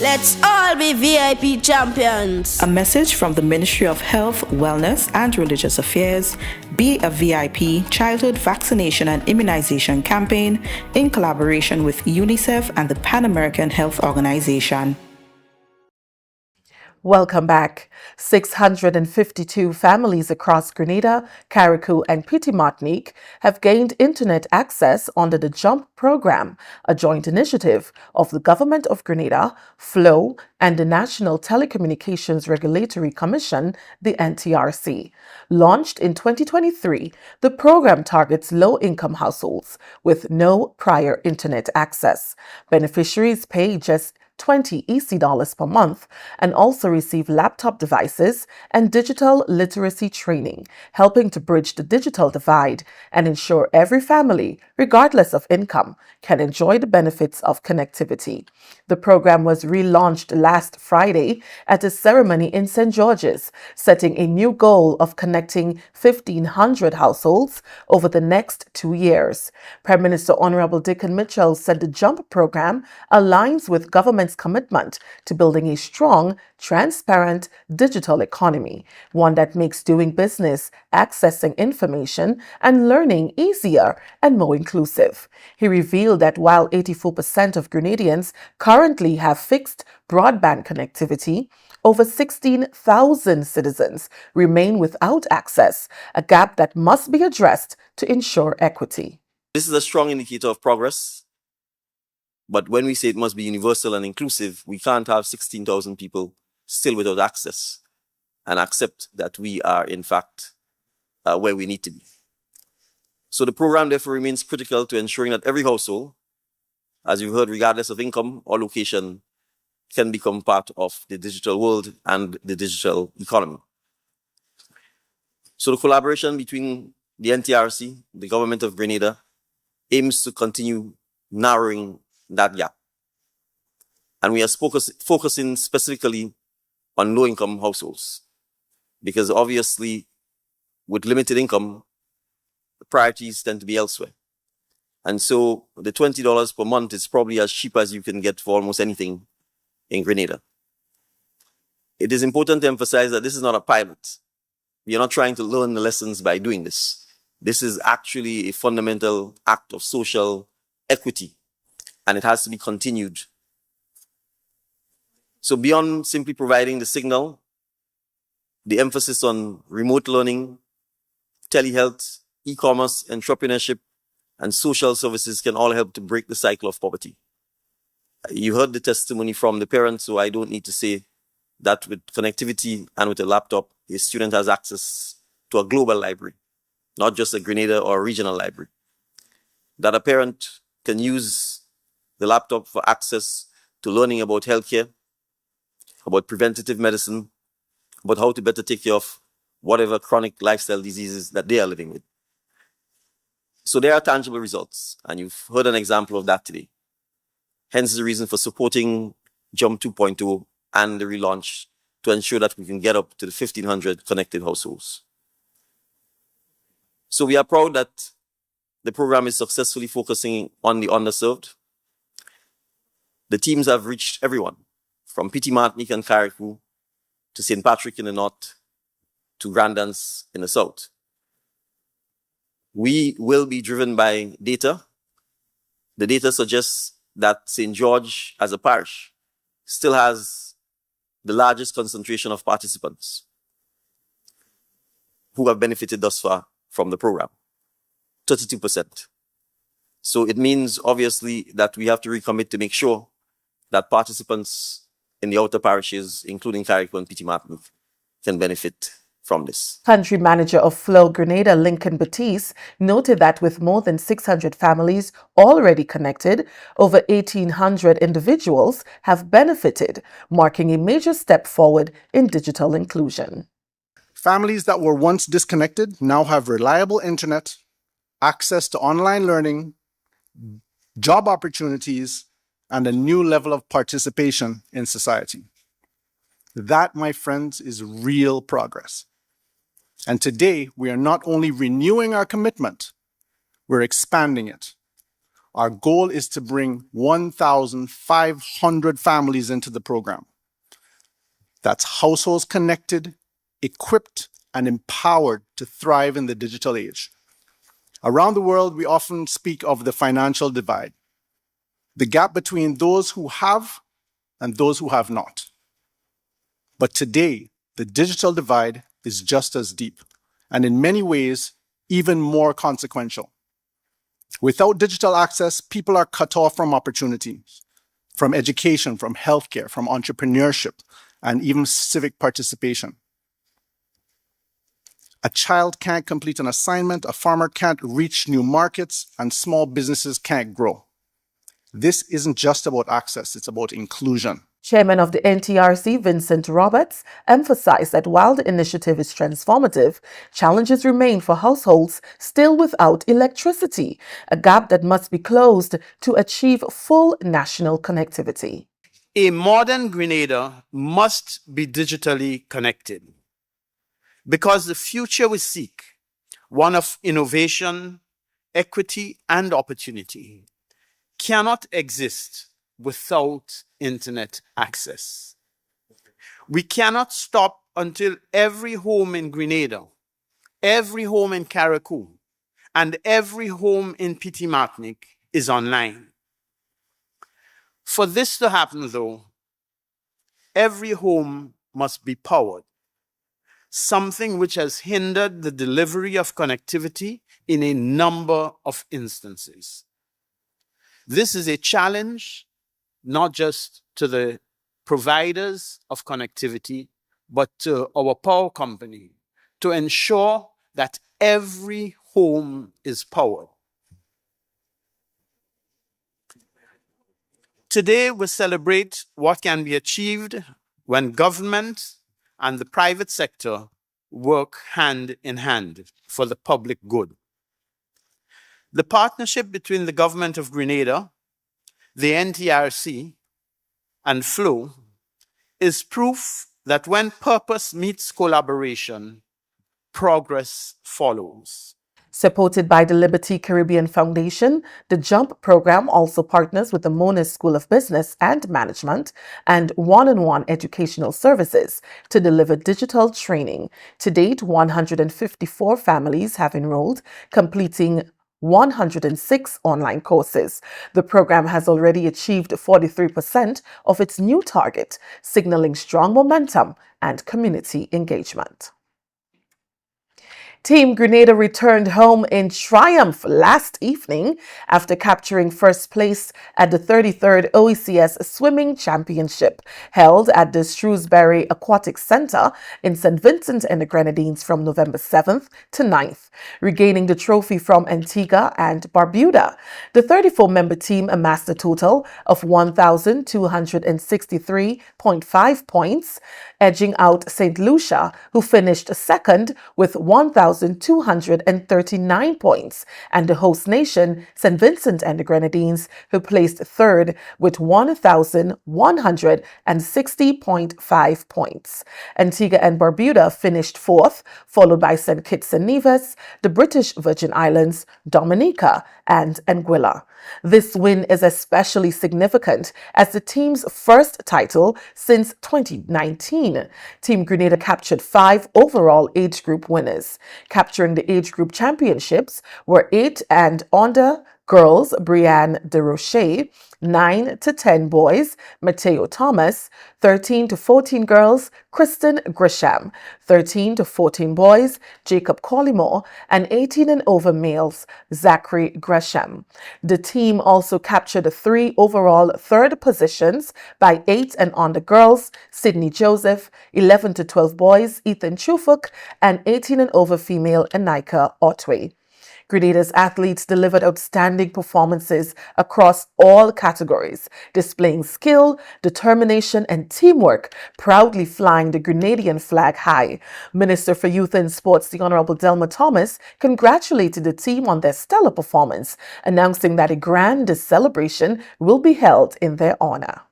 Let's all be VIP champions. A message from the Ministry of Health, Wellness and Religious Affairs, Be a VIP Childhood Vaccination and Immunization Campaign in collaboration with UNICEF and the Pan American Health Organization. Welcome back. 652 families across Grenada, Carriacou, and Petite Martinique have gained internet access under the JUMP program, a joint initiative of the Government of Grenada, Flow, and the National Telecommunications Regulatory Commission, the NTRC. Launched in 2023, the program targets low-income households with no prior internet access. Beneficiaries pay just $20 EC per month, and also receive laptop devices and digital literacy training, helping to bridge the digital divide and ensure every family, regardless of income, can enjoy the benefits of connectivity. The program was relaunched last Friday at a ceremony in St. George's, setting a new goal of connecting 1,500 households over the next 2 years. Prime Minister Honorable Dickon Mitchell said the JUMP program aligns with government's commitment to building a strong, transparent digital economy, one that makes doing business, accessing information, and learning easier and more inclusive. He revealed that while 84% of Grenadians currently have fixed broadband connectivity, over 16,000 citizens remain without access, a gap that must be addressed to ensure equity. This is a strong indicator of progress, but when we say it must be universal and inclusive, we can't have 16,000 people still without access and accept that we are, in fact, where we need to be. So the program therefore remains critical to ensuring that every household, as you've heard, regardless of income or location, can become part of the digital world and the digital economy. So the collaboration between the NTRC, the government of Grenada, aims to continue narrowing that gap. And we are focusing specifically on low-income households, because obviously with limited income, the priorities tend to be elsewhere. And so the $20 per month is probably as cheap as you can get for almost anything in Grenada. It is important to emphasize that this is not a pilot. We are not trying to learn the lessons by doing this. This is actually a fundamental act of social equity, and it has to be continued. So beyond simply providing the signal, the emphasis on remote learning, telehealth, e-commerce, entrepreneurship, and social services can all help to break the cycle of poverty. You heard the testimony from the parents, so I don't need to say that with connectivity and with a laptop, a student has access to a global library, not just a Grenada or a regional library. That a parent can use the laptop for access to learning about healthcare, about preventative medicine, about how to better take care of whatever chronic lifestyle diseases that they are living with. So there are tangible results, and you've heard an example of that today. Hence the reason for supporting JUMP 2.0 and the relaunch to ensure that we can get up to the 1,500 connected households. So we are proud that the program is successfully focusing on the underserved. The teams have reached everyone, from Pity Martinique and Carriacou to St. Patrick in the north to Grandance in the south. We will be driven by data. The data suggests that St. George, as a parish, still has the largest concentration of participants who have benefited thus far from the program, 32%. So it means, obviously, that we have to recommit to make sure that participants in the outer parishes, including Carriacou and Pity Martinique, can benefit from this. Country manager of Flow Grenada, Lincoln Batiste, noted that with more than 600 families already connected, over 1,800 individuals have benefited, marking a major step forward in digital inclusion. Families that were once disconnected now have reliable internet, access to online learning, job opportunities, and a new level of participation in society. That, my friends, is real progress. And today, we are not only renewing our commitment, we're expanding it. Our goal is to bring 1,500 families into the program. That's households connected, equipped, and empowered to thrive in the digital age. Around the world, we often speak of the financial divide, the gap between those who have and those who have not. But today, the digital divide is just as deep, and in many ways, even more consequential. Without digital access, people are cut off from opportunities, from education, from healthcare, from entrepreneurship, and even civic participation. A child can't complete an assignment, a farmer can't reach new markets, and small businesses can't grow. This isn't just about access, it's about inclusion. Chairman of the NTRC, Vincent Roberts, emphasized that while the initiative is transformative, challenges remain for households still without electricity, a gap that must be closed to achieve full national connectivity. A modern Grenada must be digitally connected because the future we seek, one of innovation, equity, and opportunity, cannot exist without internet access. We cannot stop until every home in Grenada, every home in Carriacou, and every home in Petit Martinique is online. For this to happen, though, every home must be powered, something which has hindered the delivery of connectivity in a number of instances. This is a challenge not just to the providers of connectivity, but to our power company to ensure that every home is powered. Today, we celebrate what can be achieved when government and the private sector work hand in hand for the public good. The partnership between the government of Grenada, the NTRC, and Flow is proof that when purpose meets collaboration, progress follows. Supported by the Liberty Caribbean Foundation, the JUMP program also partners with the Monash School of Business and Management and one-on-one educational services to deliver digital training. To date, 154 families have enrolled, completing 106 online courses. The program has already achieved 43% of its new target, signaling strong momentum and community engagement. Team Grenada returned home in triumph last evening after capturing first place at the 33rd OECS Swimming Championship held at the Shrewsbury Aquatic Centre in St. Vincent and the Grenadines from November 7th to 9th, regaining the trophy from Antigua and Barbuda. The 34-member team amassed a total of 1,263.5 points, edging out St. Lucia, who finished second with 1,239 points, and the host nation, St. Vincent and the Grenadines, who placed third with 1,160.5 points. Antigua and Barbuda finished fourth, followed by St. Kitts and Nevis, the British Virgin Islands, Dominica, and Anguilla. This win is especially significant as the team's first title since 2019. Team Grenada captured 5 overall age group winners. Capturing the age group championships were 8 and under girls Brianne De Rocher, 9 to 10 boys Mateo Thomas, 13 to 14 girls Kristen Grisham, 13 to 14 boys Jacob Collymore, and 18 and over males Zachary Gresham. The team also captured 3 overall third positions by 8 and under girls Sydney Joseph, 11 to 12 boys Ethan Chufuk, and 18 and over female Anika Otway. Grenada's athletes delivered outstanding performances across all categories, displaying skill, determination, and teamwork, proudly flying the Grenadian flag high. Minister for Youth and Sports, the Honorable Delma Thomas, congratulated the team on their stellar performance, announcing that a grand celebration will be held in their honor.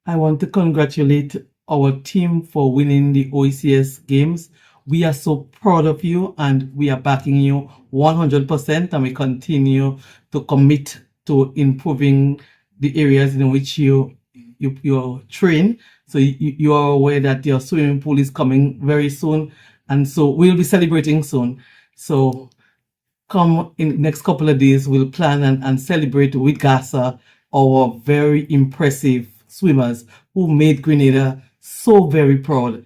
I want to congratulate our team for winning the OECS Games. We are so proud of you and we are backing you 100%, and we continue to commit to improving the areas in which you train. So you are aware that your swimming pool is coming very soon, and so we'll be celebrating soon. So come in the next couple of days, we'll plan and celebrate with GASA our very impressive swimmers who made Grenada so very proud.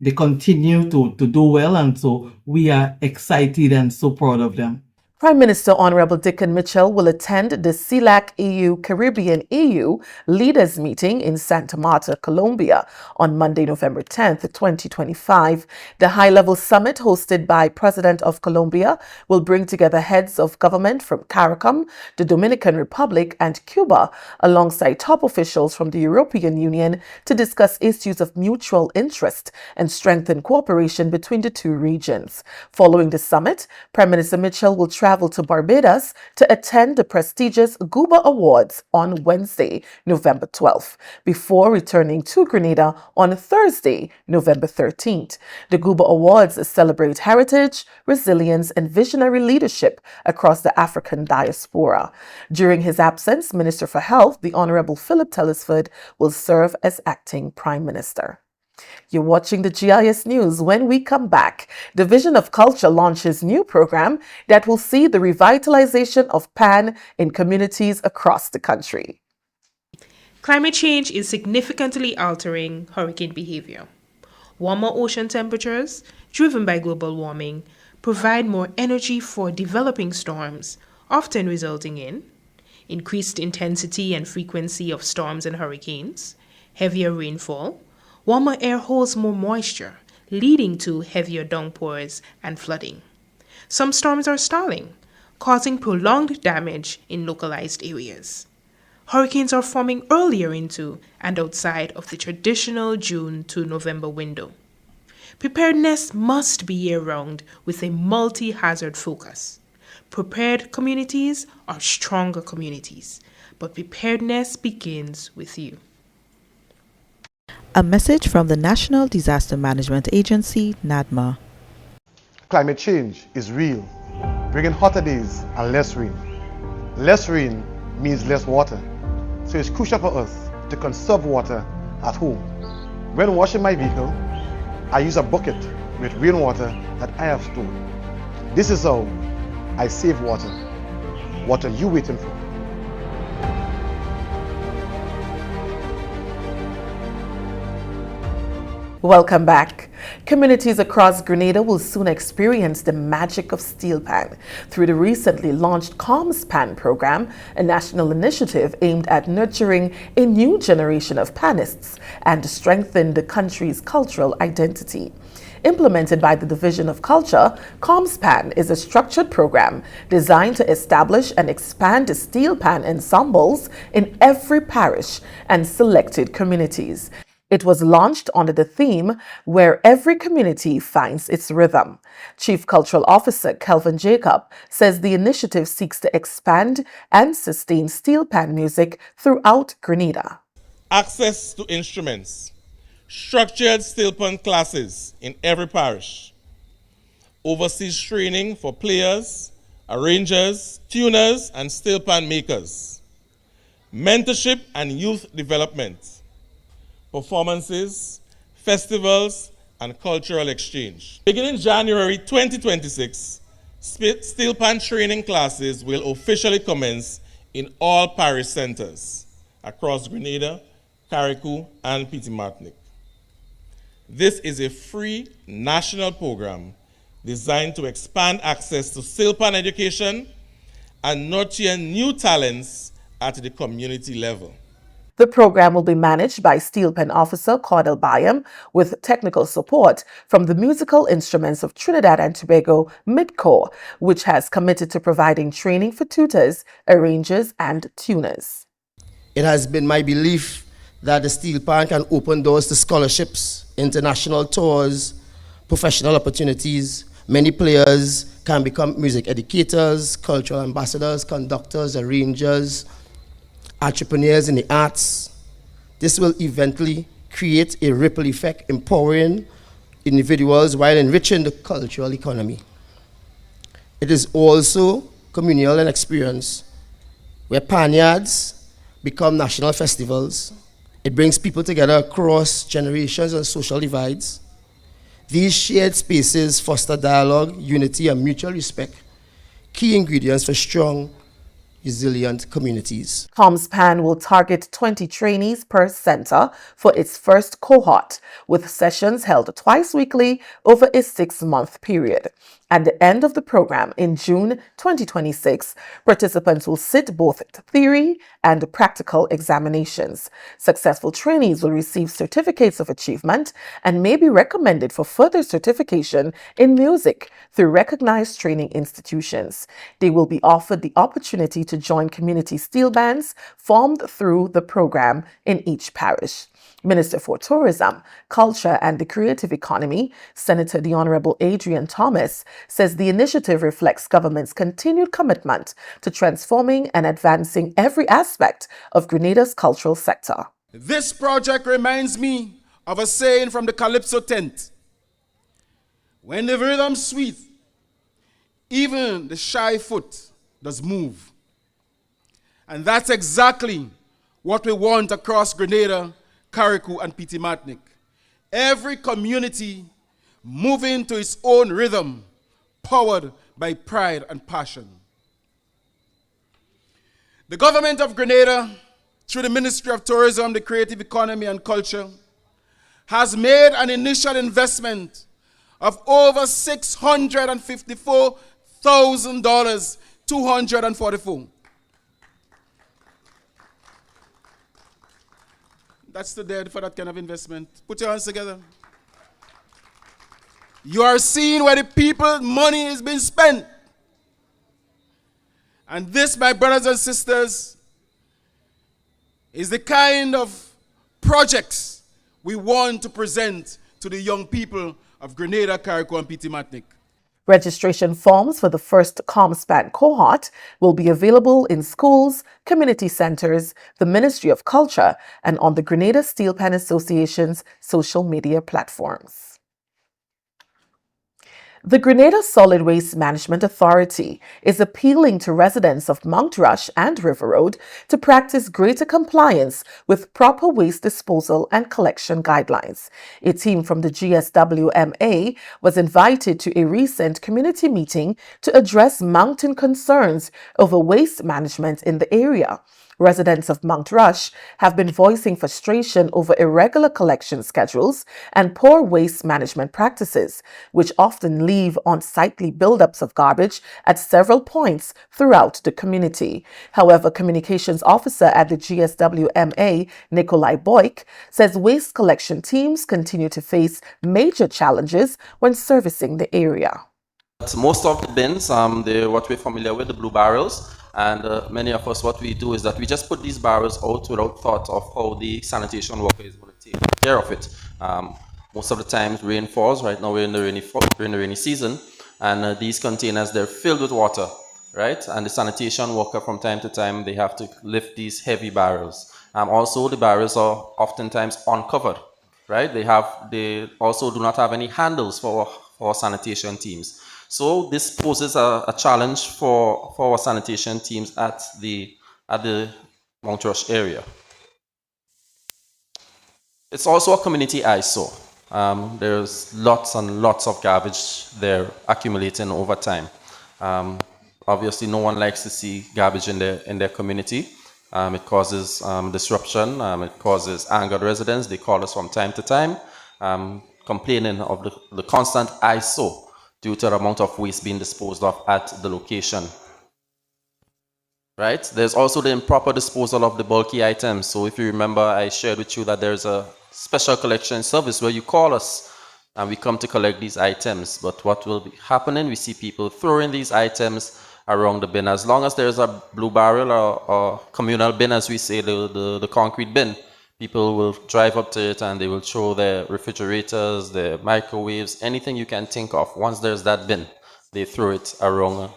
They continue to do well, and so we are excited and so proud of them. Prime Minister Honorable Dickon Mitchell will attend the CELAC EU Caribbean EU Leaders Meeting in Santa Marta, Colombia on Monday, November 10th, 2025. The high-level summit hosted by President of Colombia will bring together heads of government from CARICOM, the Dominican Republic, and Cuba, alongside top officials from the European Union to discuss issues of mutual interest and strengthen cooperation between the two regions. Following the summit, Prime Minister Mitchell will travel to Barbados to attend the prestigious GUBA Awards on Wednesday, November 12th, before returning to Grenada on Thursday, November 13th. The GUBA Awards celebrate heritage, resilience, and visionary leadership across the African diaspora. During his absence, Minister for Health, the Honorable Philip Telesford, will serve as acting Prime Minister. You're watching the GIS News. When we come back, Division of Culture launches new program that will see the revitalization of Pan in communities across the country. Climate change is significantly altering hurricane behavior. Warmer ocean temperatures, driven by global warming, provide more energy for developing storms, often resulting in increased intensity and frequency of storms and hurricanes, heavier rainfall. Warmer air holds more moisture, leading to heavier downpours and flooding. Some storms are stalling, causing prolonged damage in localized areas. Hurricanes are forming earlier into and outside of the traditional June to November window. Preparedness must be year-round with a multi-hazard focus. Prepared communities are stronger communities, but preparedness begins with you. A message from the National Disaster Management Agency, NADMA. Climate change is real, bringing hotter days and less rain. Less rain means less water, so it's crucial for us to conserve water at home. When washing my vehicle, I use a bucket with rainwater that I have stored. This is how I save water. What are you waiting for? Welcome back. Communities across Grenada will soon experience the magic of steel pan through the recently launched Calms Pan program, a national initiative aimed at nurturing a new generation of panists and strengthen the country's cultural identity. Implemented by the Division of Culture, Calms Pan is a structured program designed to establish and expand the steel pan ensembles in every parish and selected communities. It was launched under the theme, Where Every Community Finds Its Rhythm. Chief Cultural Officer Kelvin Jacob says the initiative seeks to expand and sustain steel pan music throughout Grenada. Access to instruments, structured steel pan classes in every parish, overseas training for players, arrangers, tuners, and steel pan makers, mentorship and youth development, performances, festivals, and cultural exchange. Beginning January 2026, steel pan training classes will officially commence in all parish centers across Grenada, Carriacou, and Petit Martinique. This is a free national program designed to expand access to steel pan education and nurture new talents at the community level. The program will be managed by Steel Pen Officer Cordell Byam with technical support from the Musical Instruments of Trinidad and Tobago MIDCO, which has committed to providing training for tutors, arrangers, and tuners. It has been my belief that the steel pan can open doors to scholarships, international tours, professional opportunities. Many players can become music educators, cultural ambassadors, conductors, arrangers, entrepreneurs in the arts. This will eventually create a ripple effect, empowering individuals while enriching the cultural economy. It is also communal and experience, where panyards become national festivals. It brings people together across generations and social divides. These shared spaces foster dialogue, unity, and mutual respect, key ingredients for strong resilient communities. ComsPan will target 20 trainees per center for its first cohort, with sessions held twice weekly over a 6-month period. At the end of the program in June 2026, participants will sit both theory and practical examinations. Successful trainees will receive certificates of achievement and may be recommended for further certification in music through recognized training institutions. They will be offered the opportunity to join community steel bands formed through the program in each parish. Minister for Tourism, Culture and the Creative Economy, Senator the Honorable Adrian Thomas, says the initiative reflects government's continued commitment to transforming and advancing every aspect of Grenada's cultural sector. This project reminds me of a saying from the Calypso tent. When the rhythm's sweet, even the shy foot does move. And that's exactly what we want across Grenada, Carriacou, and Petit-Martinique. Every community moving to its own rhythm, powered by pride and passion. The government of Grenada, through the Ministry of Tourism, the Creative Economy and Culture, has made an initial investment of over $654,000, 244. That's the dead for that kind of investment. Put your hands together. You are seeing where the people's money is being spent. And this, my brothers and sisters, is the kind of projects we want to present to the young people of Grenada, Carriacou, and Petit-Martinique. Registration forms for the first ComsPan cohort will be available in schools, community centers, the Ministry of Culture, and on the Grenada Steel Pan Association's social media platforms. The Grenada Solid Waste Management Authority is appealing to residents of Mount Rush and River Road to practice greater compliance with proper waste disposal and collection guidelines. A team from the GSWMA was invited to a recent community meeting to address mounting concerns over waste management in the area. Residents of Mount Rush have been voicing frustration over irregular collection schedules and poor waste management practices, which often leave unsightly buildups of garbage at several points throughout the community. However, communications officer at the GSWMA, Nikolai Boyk, says waste collection teams continue to face major challenges when servicing the area. Most of the bins, they're what we're familiar with, the blue barrels. And many of us, what we do is that we just put these barrels out without thought of how the sanitation worker is going to take care of it. Most of the times rain falls. Right now we're in the rainy season, and these containers, they're filled with water, right? And the sanitation worker, from time to time, they have to lift these heavy barrels. Also, the barrels are oftentimes uncovered, right? They also do not have any handles for sanitation teams. So this poses a challenge for our sanitation teams at the Mount Rush area. It's also a community eyesore. There's lots and lots of garbage there accumulating over time. Obviously, no one likes to see garbage in their community. It causes disruption. It causes angered residents. They call us from time to time, complaining of the constant eyesore due to the amount of waste being disposed of at the location. Right? There's also the improper disposal of the bulky items. So if you remember, I shared with you that there's a special collection service where you call us and we come to collect these items. But what will be happening, we see people throwing these items around the bin. As long as there's a blue barrel or communal bin, as we say, the concrete bin, people will drive up to it and they will throw their refrigerators, their microwaves, anything you can think of. Once there's that bin, they throw it around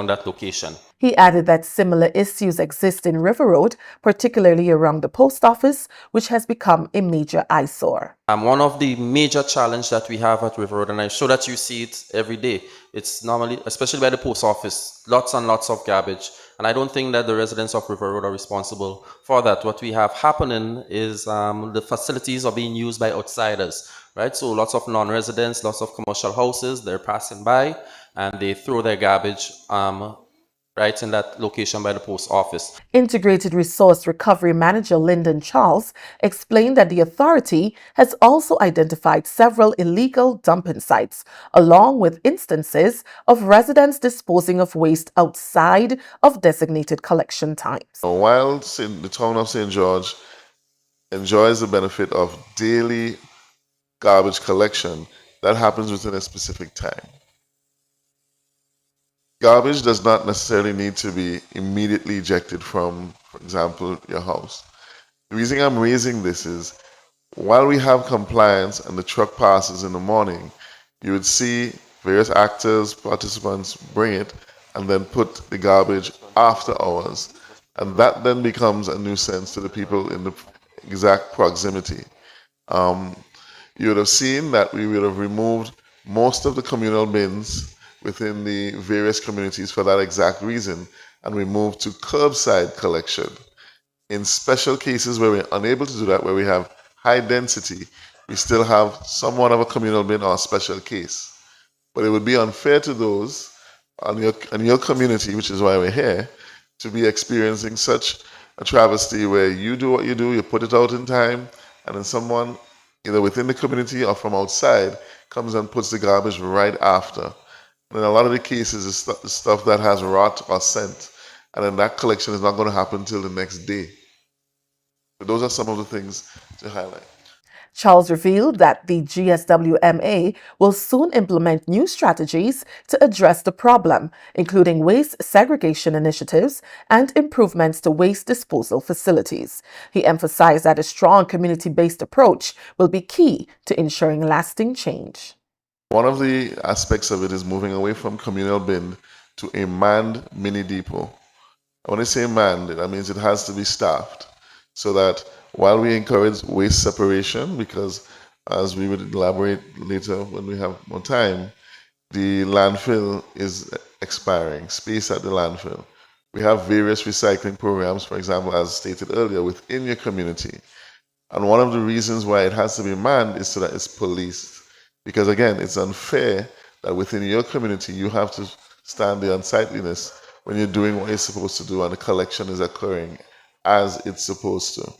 that location. He added that similar issues exist in River Road, particularly around the post office, which has become a major eyesore. One of the major challenges that we have at River Road, and I'm sure that you see it every day, it's normally, especially by the post office, lots and lots of garbage. And I don't think that the residents of River Road are responsible for that. What we have happening is the facilities are being used by outsiders, right? So lots of non-residents, lots of commercial houses, they're passing by and they throw their garbage right, in that location by the post office. Integrated Resource Recovery Manager Lyndon Charles explained that the authority has also identified several illegal dumping sites, along with instances of residents disposing of waste outside of designated collection times. While the town of St. George enjoys the benefit of daily garbage collection, that happens within a specific time. Garbage does not necessarily need to be immediately ejected from, for example, your house. The reason I'm raising this is while we have compliance and the truck passes in the morning, you would see various actors, participants bring it and then put the garbage after hours. And that then becomes a nuisance to the people in the exact proximity. You would have seen that we would have removed most of the communal bins within the various communities for that exact reason, and we moved to curbside collection. In special cases where we're unable to do that, where we have high density, we still have somewhat of a communal bin or a special case. But it would be unfair to those in your community, which is why we're here, to be experiencing such a travesty where you do what you do, you put it out in time, and then someone, either within the community or from outside, comes and puts the garbage right after. And in a lot of the cases, it's stuff that has rot or scent, and then that collection is not going to happen until the next day. So those are some of the things to highlight. Charles revealed that the GSWMA will soon implement new strategies to address the problem, including waste segregation initiatives and improvements to waste disposal facilities. He emphasized that a strong community-based approach will be key to ensuring lasting change. One of the aspects of it is moving away from communal bin to a manned mini depot. When I say manned, that means it has to be staffed, so that while we encourage waste separation, because as we would elaborate later when we have more time, the landfill is expiring, space at the landfill. We have various recycling programs, for example, as stated earlier, within your community. And one of the reasons why it has to be manned is so that it's policed. Because again, it's unfair that within your community you have to stand the unsightliness when you're doing what you're supposed to do and the collection is occurring as it's supposed to.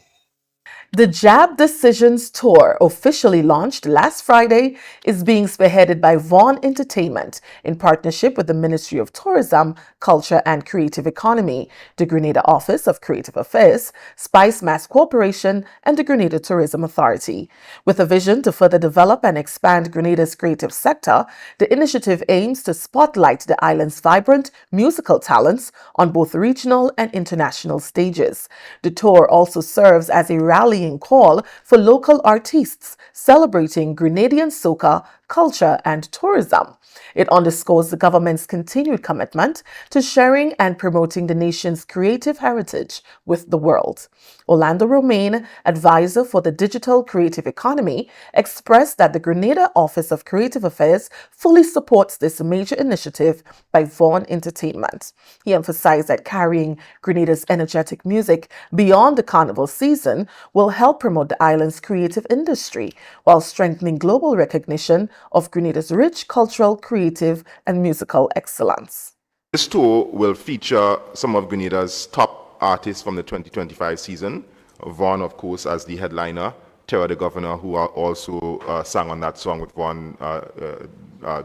The Jab Decisions Tour, officially launched last Friday, is being spearheaded by Vaughn Entertainment in partnership with the Ministry of Tourism, Culture and Creative Economy, the Grenada Office of Creative Affairs, Spice Mass Corporation, and the Grenada Tourism Authority. With a vision to further develop and expand Grenada's creative sector, the initiative aims to spotlight the island's vibrant musical talents on both regional and international stages. The tour also serves as a rallying call for local artists celebrating Grenadian soca, culture, and tourism. It underscores the government's continued commitment to sharing and promoting the nation's creative heritage with the world. Orlando Romaine, advisor for the digital creative economy, expressed that the Grenada Office of Creative Affairs fully supports this major initiative by Vaughn Entertainment. He emphasized that carrying Grenada's energetic music beyond the carnival season will help promote the island's creative industry while strengthening global recognition of Grenada's rich cultural, creative, and musical excellence. This tour will feature some of Grenada's top artists from the 2025 season. Vaughn, of course, as the headliner. Terra the Governor, who also sang on that song with Vaughn,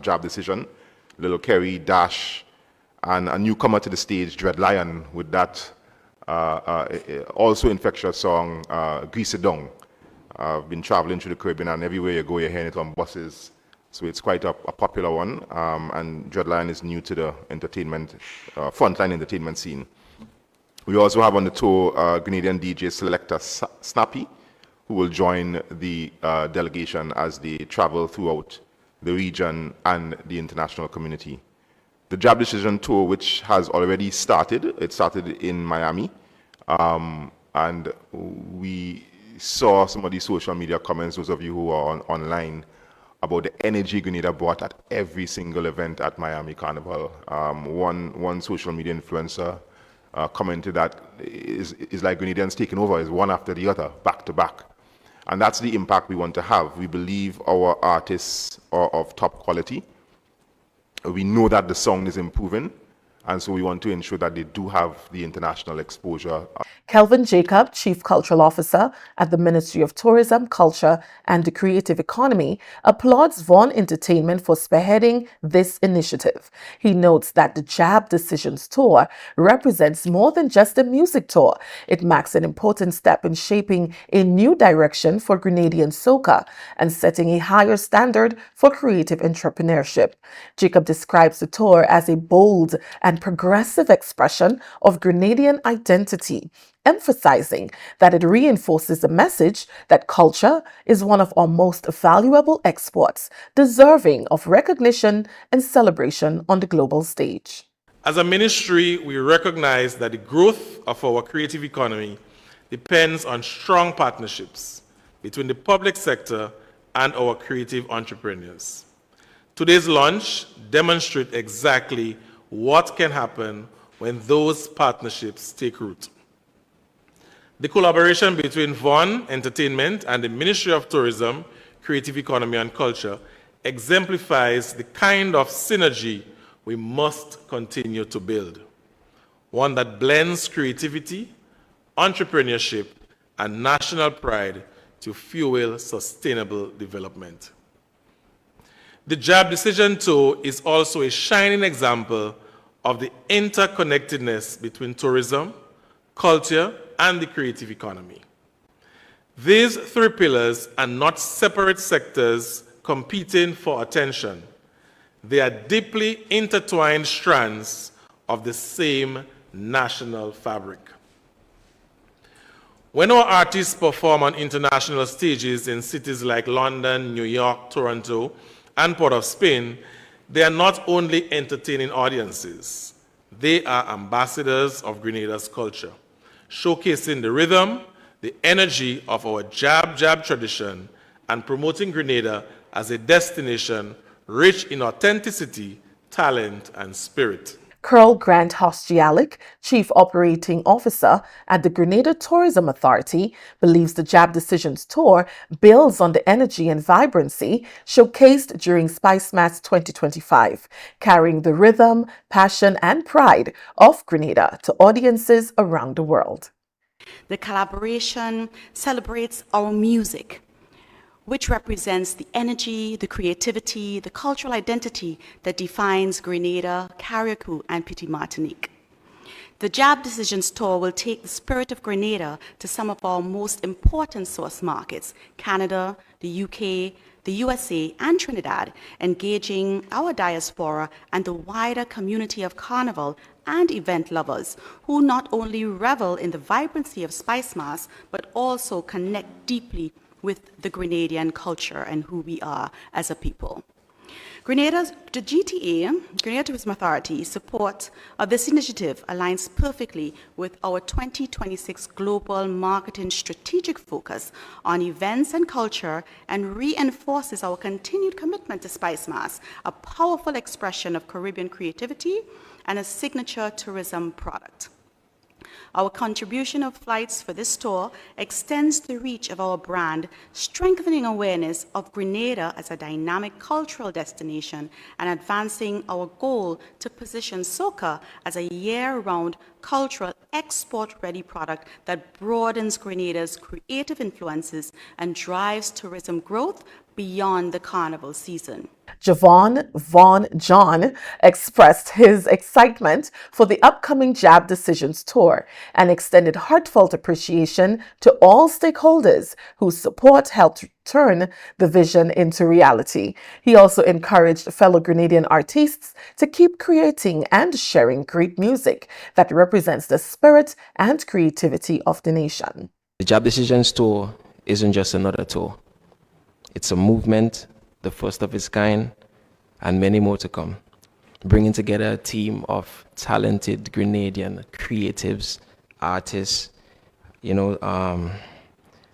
Jab Decision. Little Kerry, Dash, and a newcomer to the stage, Dread Lion, with that also infectious song, Grease It Down. I've been traveling through the Caribbean, and everywhere you go, you're hearing it on buses. So it's quite a popular one, and Dreadline is new to the entertainment, frontline entertainment scene. We also have on the tour Grenadian DJ selector Snappy, who will join the delegation as they travel throughout the region and the international community. The Jab Decision Tour, which has already started, it started in Miami, and we saw some of the social media comments, those of you who are online, about the energy Grenada brought at every single event at Miami Carnival. One social media influencer commented that it's like Grenadians taking over, is one after the other, back to back. And that's the impact we want to have. We believe our artists are of top quality. We know that the sound is improving. And so we want to ensure that they do have the international exposure. Kelvin Jacob, Chief Cultural Officer at the Ministry of Tourism, Culture and the Creative Economy, applauds Vaughan Entertainment for spearheading this initiative. He notes that the Jab Decisions Tour represents more than just a music tour. It marks an important step in shaping a new direction for Grenadian soca and setting a higher standard for creative entrepreneurship. Jacob describes the tour as a bold and progressive expression of Grenadian identity, emphasizing that it reinforces the message that culture is one of our most valuable exports, deserving of recognition and celebration on the global stage. As a ministry, we recognize that the growth of our creative economy depends on strong partnerships between the public sector and our creative entrepreneurs. Today's launch demonstrates exactly what can happen when those partnerships take root. The collaboration between Vaughan Entertainment and the Ministry of Tourism, Creative Economy and Culture exemplifies the kind of synergy we must continue to build. One that blends creativity, entrepreneurship, and national pride to fuel sustainable development. The Jab Decision Tour is also a shining example of the interconnectedness between tourism, culture, and the creative economy. These three pillars are not separate sectors competing for attention. They are deeply intertwined strands of the same national fabric. When our artists perform on international stages in cities like London, New York, Toronto, and Port of Spain, they are not only entertaining audiences, they are ambassadors of Grenada's culture, showcasing the rhythm, the energy of our jab tradition, and promoting Grenada as a destination rich in authenticity, talent, and spirit. Colonel Grant Hostialik, Chief Operating Officer at the Grenada Tourism Authority, believes the Jab Decisions Tour builds on the energy and vibrancy showcased during Spice Mass 2025, carrying the rhythm, passion, and pride of Grenada to audiences around the world. The collaboration celebrates our music, which represents the energy, the creativity, the cultural identity that defines Grenada, Carriacou, and Petite Martinique. The Jab Decisions Tour will take the spirit of Grenada to some of our most important source markets, Canada, the UK, the USA, and Trinidad, engaging our diaspora and the wider community of carnival and event lovers who not only revel in the vibrancy of Spice Mass, but also connect deeply with the Grenadian culture and who we are as a people. The GTA, Grenada Tourism Authority, support of this initiative aligns perfectly with our 2026 global marketing strategic focus on events and culture and reinforces our continued commitment to Spice Mass, a powerful expression of Caribbean creativity and a signature tourism product. Our contribution of flights for this tour extends the reach of our brand, strengthening awareness of Grenada as a dynamic cultural destination and advancing our goal to position soca as a year-round cultural export-ready product that broadens Grenada's creative influences and drives tourism growth beyond the carnival season. Javon Vaughn John expressed his excitement for the upcoming Jab Decisions Tour and extended heartfelt appreciation to all stakeholders whose support helped turn the vision into reality. He also encouraged fellow Grenadian artists to keep creating and sharing great music that represents the spirit and creativity of the nation. The Jab Decisions Tour isn't just another tour. It's a movement, the first of its kind, and many more to come, bringing together a team of talented Grenadian creatives, artists, to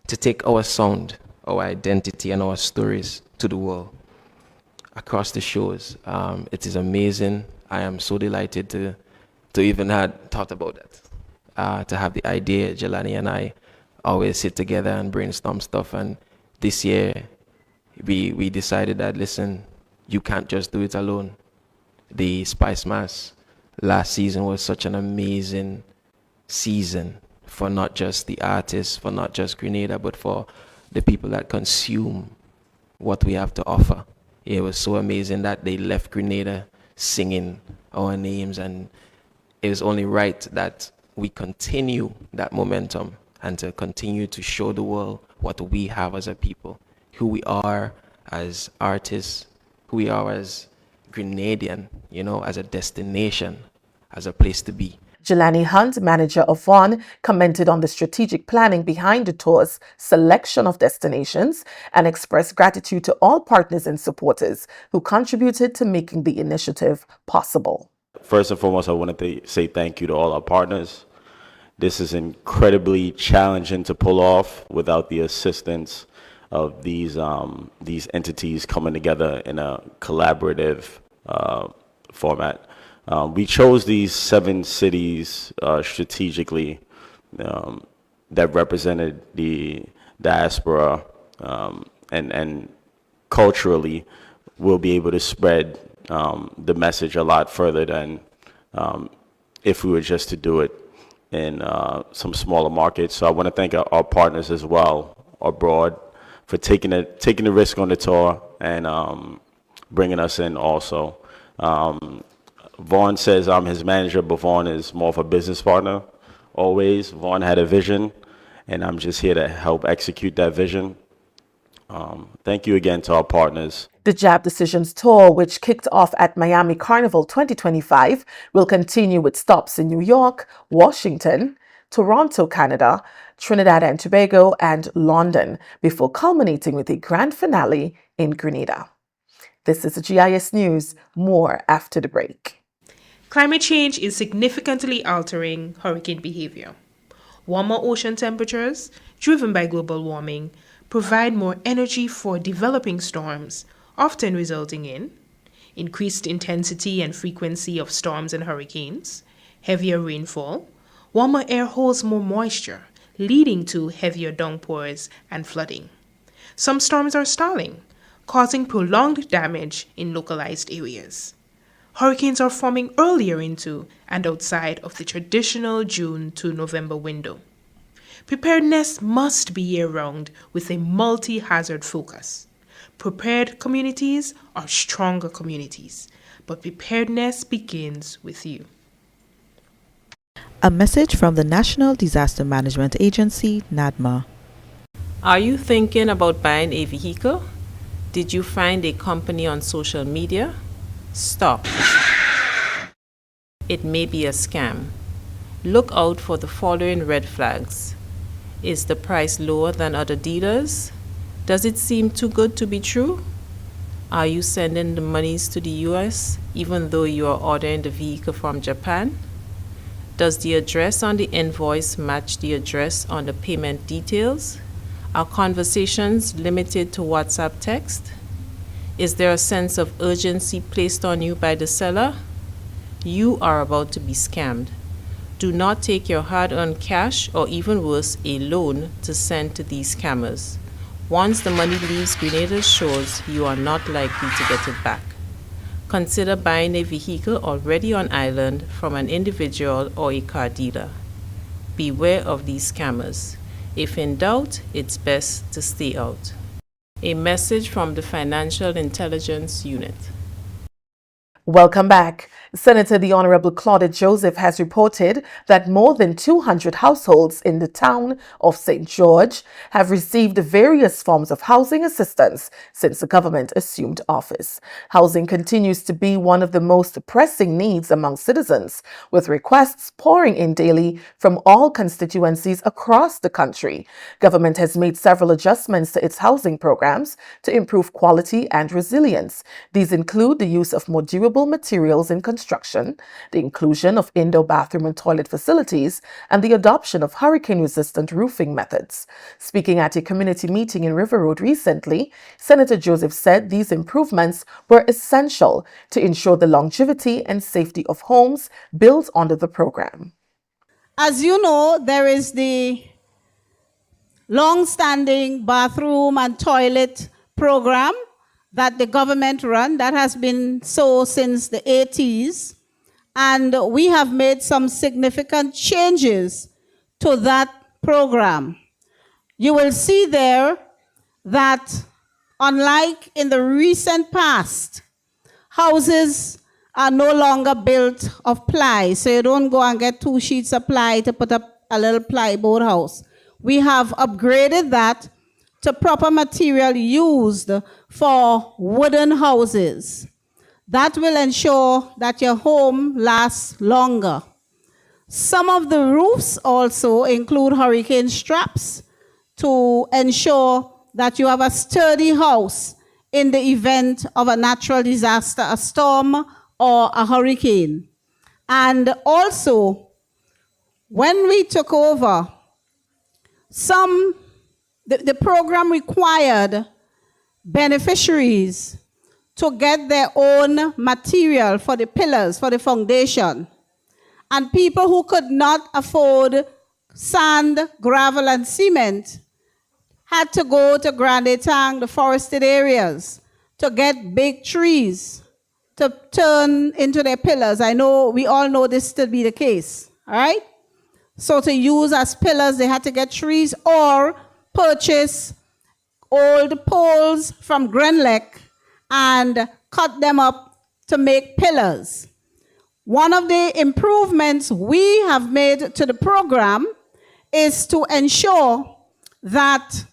take our sound, our identity, and our stories to the world across the shows. It is amazing. I am so delighted to even had thought about that, to have the idea. Jelani and I always sit together and brainstorm stuff, and this year, we decided that, listen, you can't just do it alone. The Spice Mass last season was such an amazing season for not just the artists, for not just Grenada, but for the people that consume what we have to offer. It was so amazing that they left Grenada singing our names, and it was only right that we continue that momentum and to continue to show the world what we have as a people, who we are as artists, who we are as Grenadian, as a destination, as a place to be. Jelani Hunt, manager of Vaughan, commented on the strategic planning behind the tour's selection of destinations and expressed gratitude to all partners and supporters who contributed to making the initiative possible. First and foremost, I want to say thank you to all our partners. This is incredibly challenging to pull off without the assistance of these entities coming together in a collaborative format. We chose these 7 cities strategically that represented the diaspora and culturally will be able to spread the message a lot further than if we were just to do it in some smaller markets. So I want to thank our partners as well abroad for taking the risk on the tour and bringing us in also. Vaughn says I'm his manager, but Vaughn is more of a business partner always. Vaughn had a vision, and I'm just here to help execute that vision. Thank you again to our partners. The Jab Decisions Tour, which kicked off at Miami Carnival 2025, will continue with stops in New York, Washington, Toronto, Canada, Trinidad and Tobago, and London, before culminating with a grand finale in Grenada. This is GIS News. More after the break. Climate change is significantly altering hurricane behavior. Warmer ocean temperatures, driven by global warming, provide more energy for developing storms, often resulting in increased intensity and frequency of storms and hurricanes, heavier rainfall. Warmer air holds more moisture, leading to heavier downpours and flooding. Some storms are stalling, causing prolonged damage in localized areas. Hurricanes are forming earlier into and outside of the traditional June to November window. Preparedness must be year-round with a multi-hazard focus. Prepared communities are stronger communities, but preparedness begins with you. A message from the National Disaster Management Agency, NADMA. Are you thinking about buying a vehicle? Did you find a company on social media? Stop. It may be a scam. Look out for the following red flags. Is the price lower than other dealers? Does it seem too good to be true? Are you sending the monies to the US even though you are ordering the vehicle from Japan? Does the address on the invoice match the address on the payment details? Are conversations limited to WhatsApp text? Is there a sense of urgency placed on you by the seller? You are about to be scammed. Do not take your hard-earned cash or even worse, a loan to send to these scammers. Once the money leaves Grenada's shores, you are not likely to get it back. Consider buying a vehicle already on island from an individual or a car dealer. Beware of these scammers. If in doubt, it's best to stay out. A message from the Financial Intelligence Unit. Welcome back. Senator the Honorable Claudette Joseph has reported that more than 200 households in the town of St. George have received various forms of housing assistance since the government assumed office. Housing continues to be one of the most pressing needs among citizens, with requests pouring in daily from all constituencies across the country. Government has made several adjustments to its housing programs to improve quality and resilience. These include the use of more durable materials in construction, the inclusion of indoor bathroom and toilet facilities, and the adoption of hurricane-resistant roofing methods. Speaking at a community meeting in River Road recently, Senator Joseph said these improvements were essential to ensure the longevity and safety of homes built under the program. As you know, there is the long-standing bathroom and toilet program that the government run that has been so since the 80s. and we have made some significant changes to that program. You will see there that unlike in the recent past, houses are no longer built of ply, so you don't go and get 2 sheets of ply to put up a little plyboard house. We have upgraded that to proper material used for wooden houses. That will ensure that your home lasts longer. Some of the roofs also include hurricane straps to ensure that you have a sturdy house in the event of a natural disaster, a storm or a hurricane. And also, when we took over, the program required beneficiaries to get their own material for the pillars, for the foundation. And people who could not afford sand, gravel, and cement had to go to Grand Etang, the forested areas, to get big trees to turn into their pillars. I know, we all know this to be the case, all right? So to use as pillars, they had to get trees or purchase old poles from Grenlec and cut them up to make pillars. One of the improvements we have made to the program is to ensure that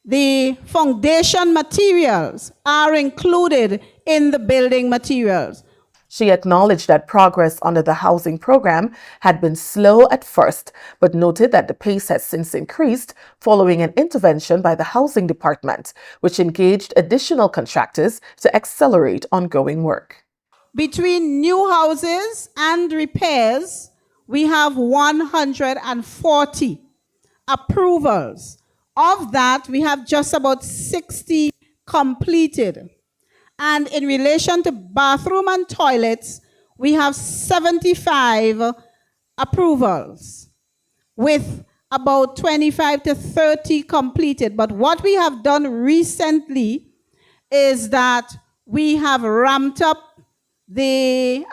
the foundation materials are included in the building materials. She acknowledged that progress under the housing program had been slow at first, but noted that the pace has since increased following an intervention by the housing department, which engaged additional contractors to accelerate ongoing work. Between new houses and repairs, we have 140 approvals. Of that, we have just about 60 completed. And in relation to bathroom and toilets, we have 75 approvals with about 25 to 30 completed. But what we have done recently is that we have ramped up the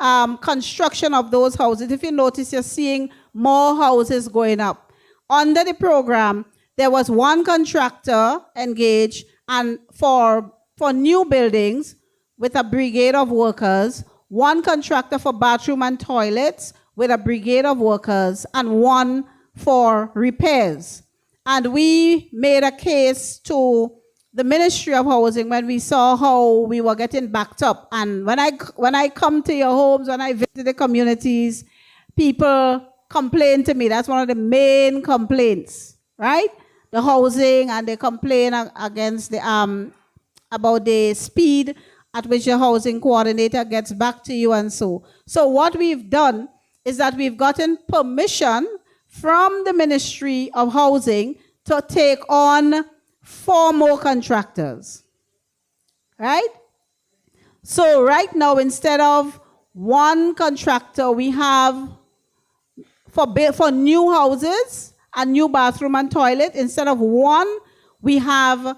construction of those houses. If you notice, you're seeing more houses going up. Under the program, there was one contractor engaged and for new buildings with a brigade of workers, one contractor for bathroom and toilets with a brigade of workers, and one for repairs. And we made a case to the Ministry of Housing when we saw how we were getting backed up. And when I come to your homes, when I visit the communities, people complain to me. That's one of the main complaints, right? The housing, and they complain against the about the speed at which your housing coordinator gets back to you and so. So what we've done is that we've gotten permission from the Ministry of Housing to take on 4 more contractors, right? So right now, instead of 1 contractor, we have for new houses, a new bathroom and toilet, instead of 1, we have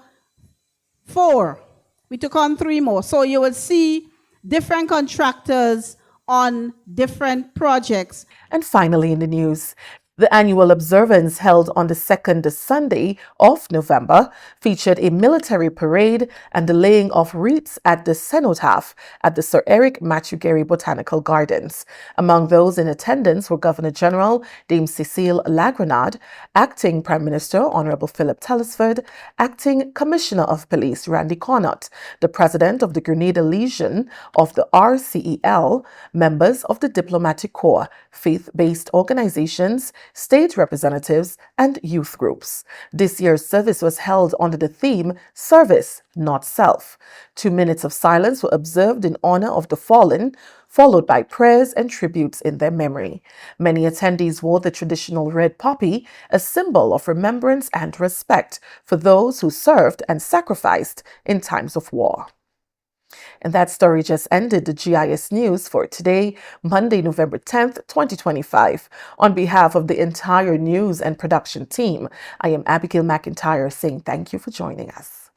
4. We took on 3 more. So you will see different contractors on different projects. And finally in the news, the annual observance held on the second Sunday of November featured a military parade and the laying of wreaths at the cenotaph at the Sir Eric Matugeri Botanical Gardens. Among those in attendance were Governor General Dame Cecile Lagranade, Acting Prime Minister Honorable Philip Telesford, Acting Commissioner of Police Randy Connaught, the President of the Grenada Legion of the RCEL, members of the Diplomatic Corps, faith-based organizations, state representatives, and youth groups. This year's service was held under the theme, Service, Not Self. 2 minutes of silence were observed in honor of the fallen, followed by prayers and tributes in their memory. Many attendees wore the traditional red poppy, a symbol of remembrance and respect for those who served and sacrificed in times of war. And that story just ended the GIS News for today, Monday, November 10th, 2025. On behalf of the entire news and production team, I am Abigail McIntyre saying thank you for joining us.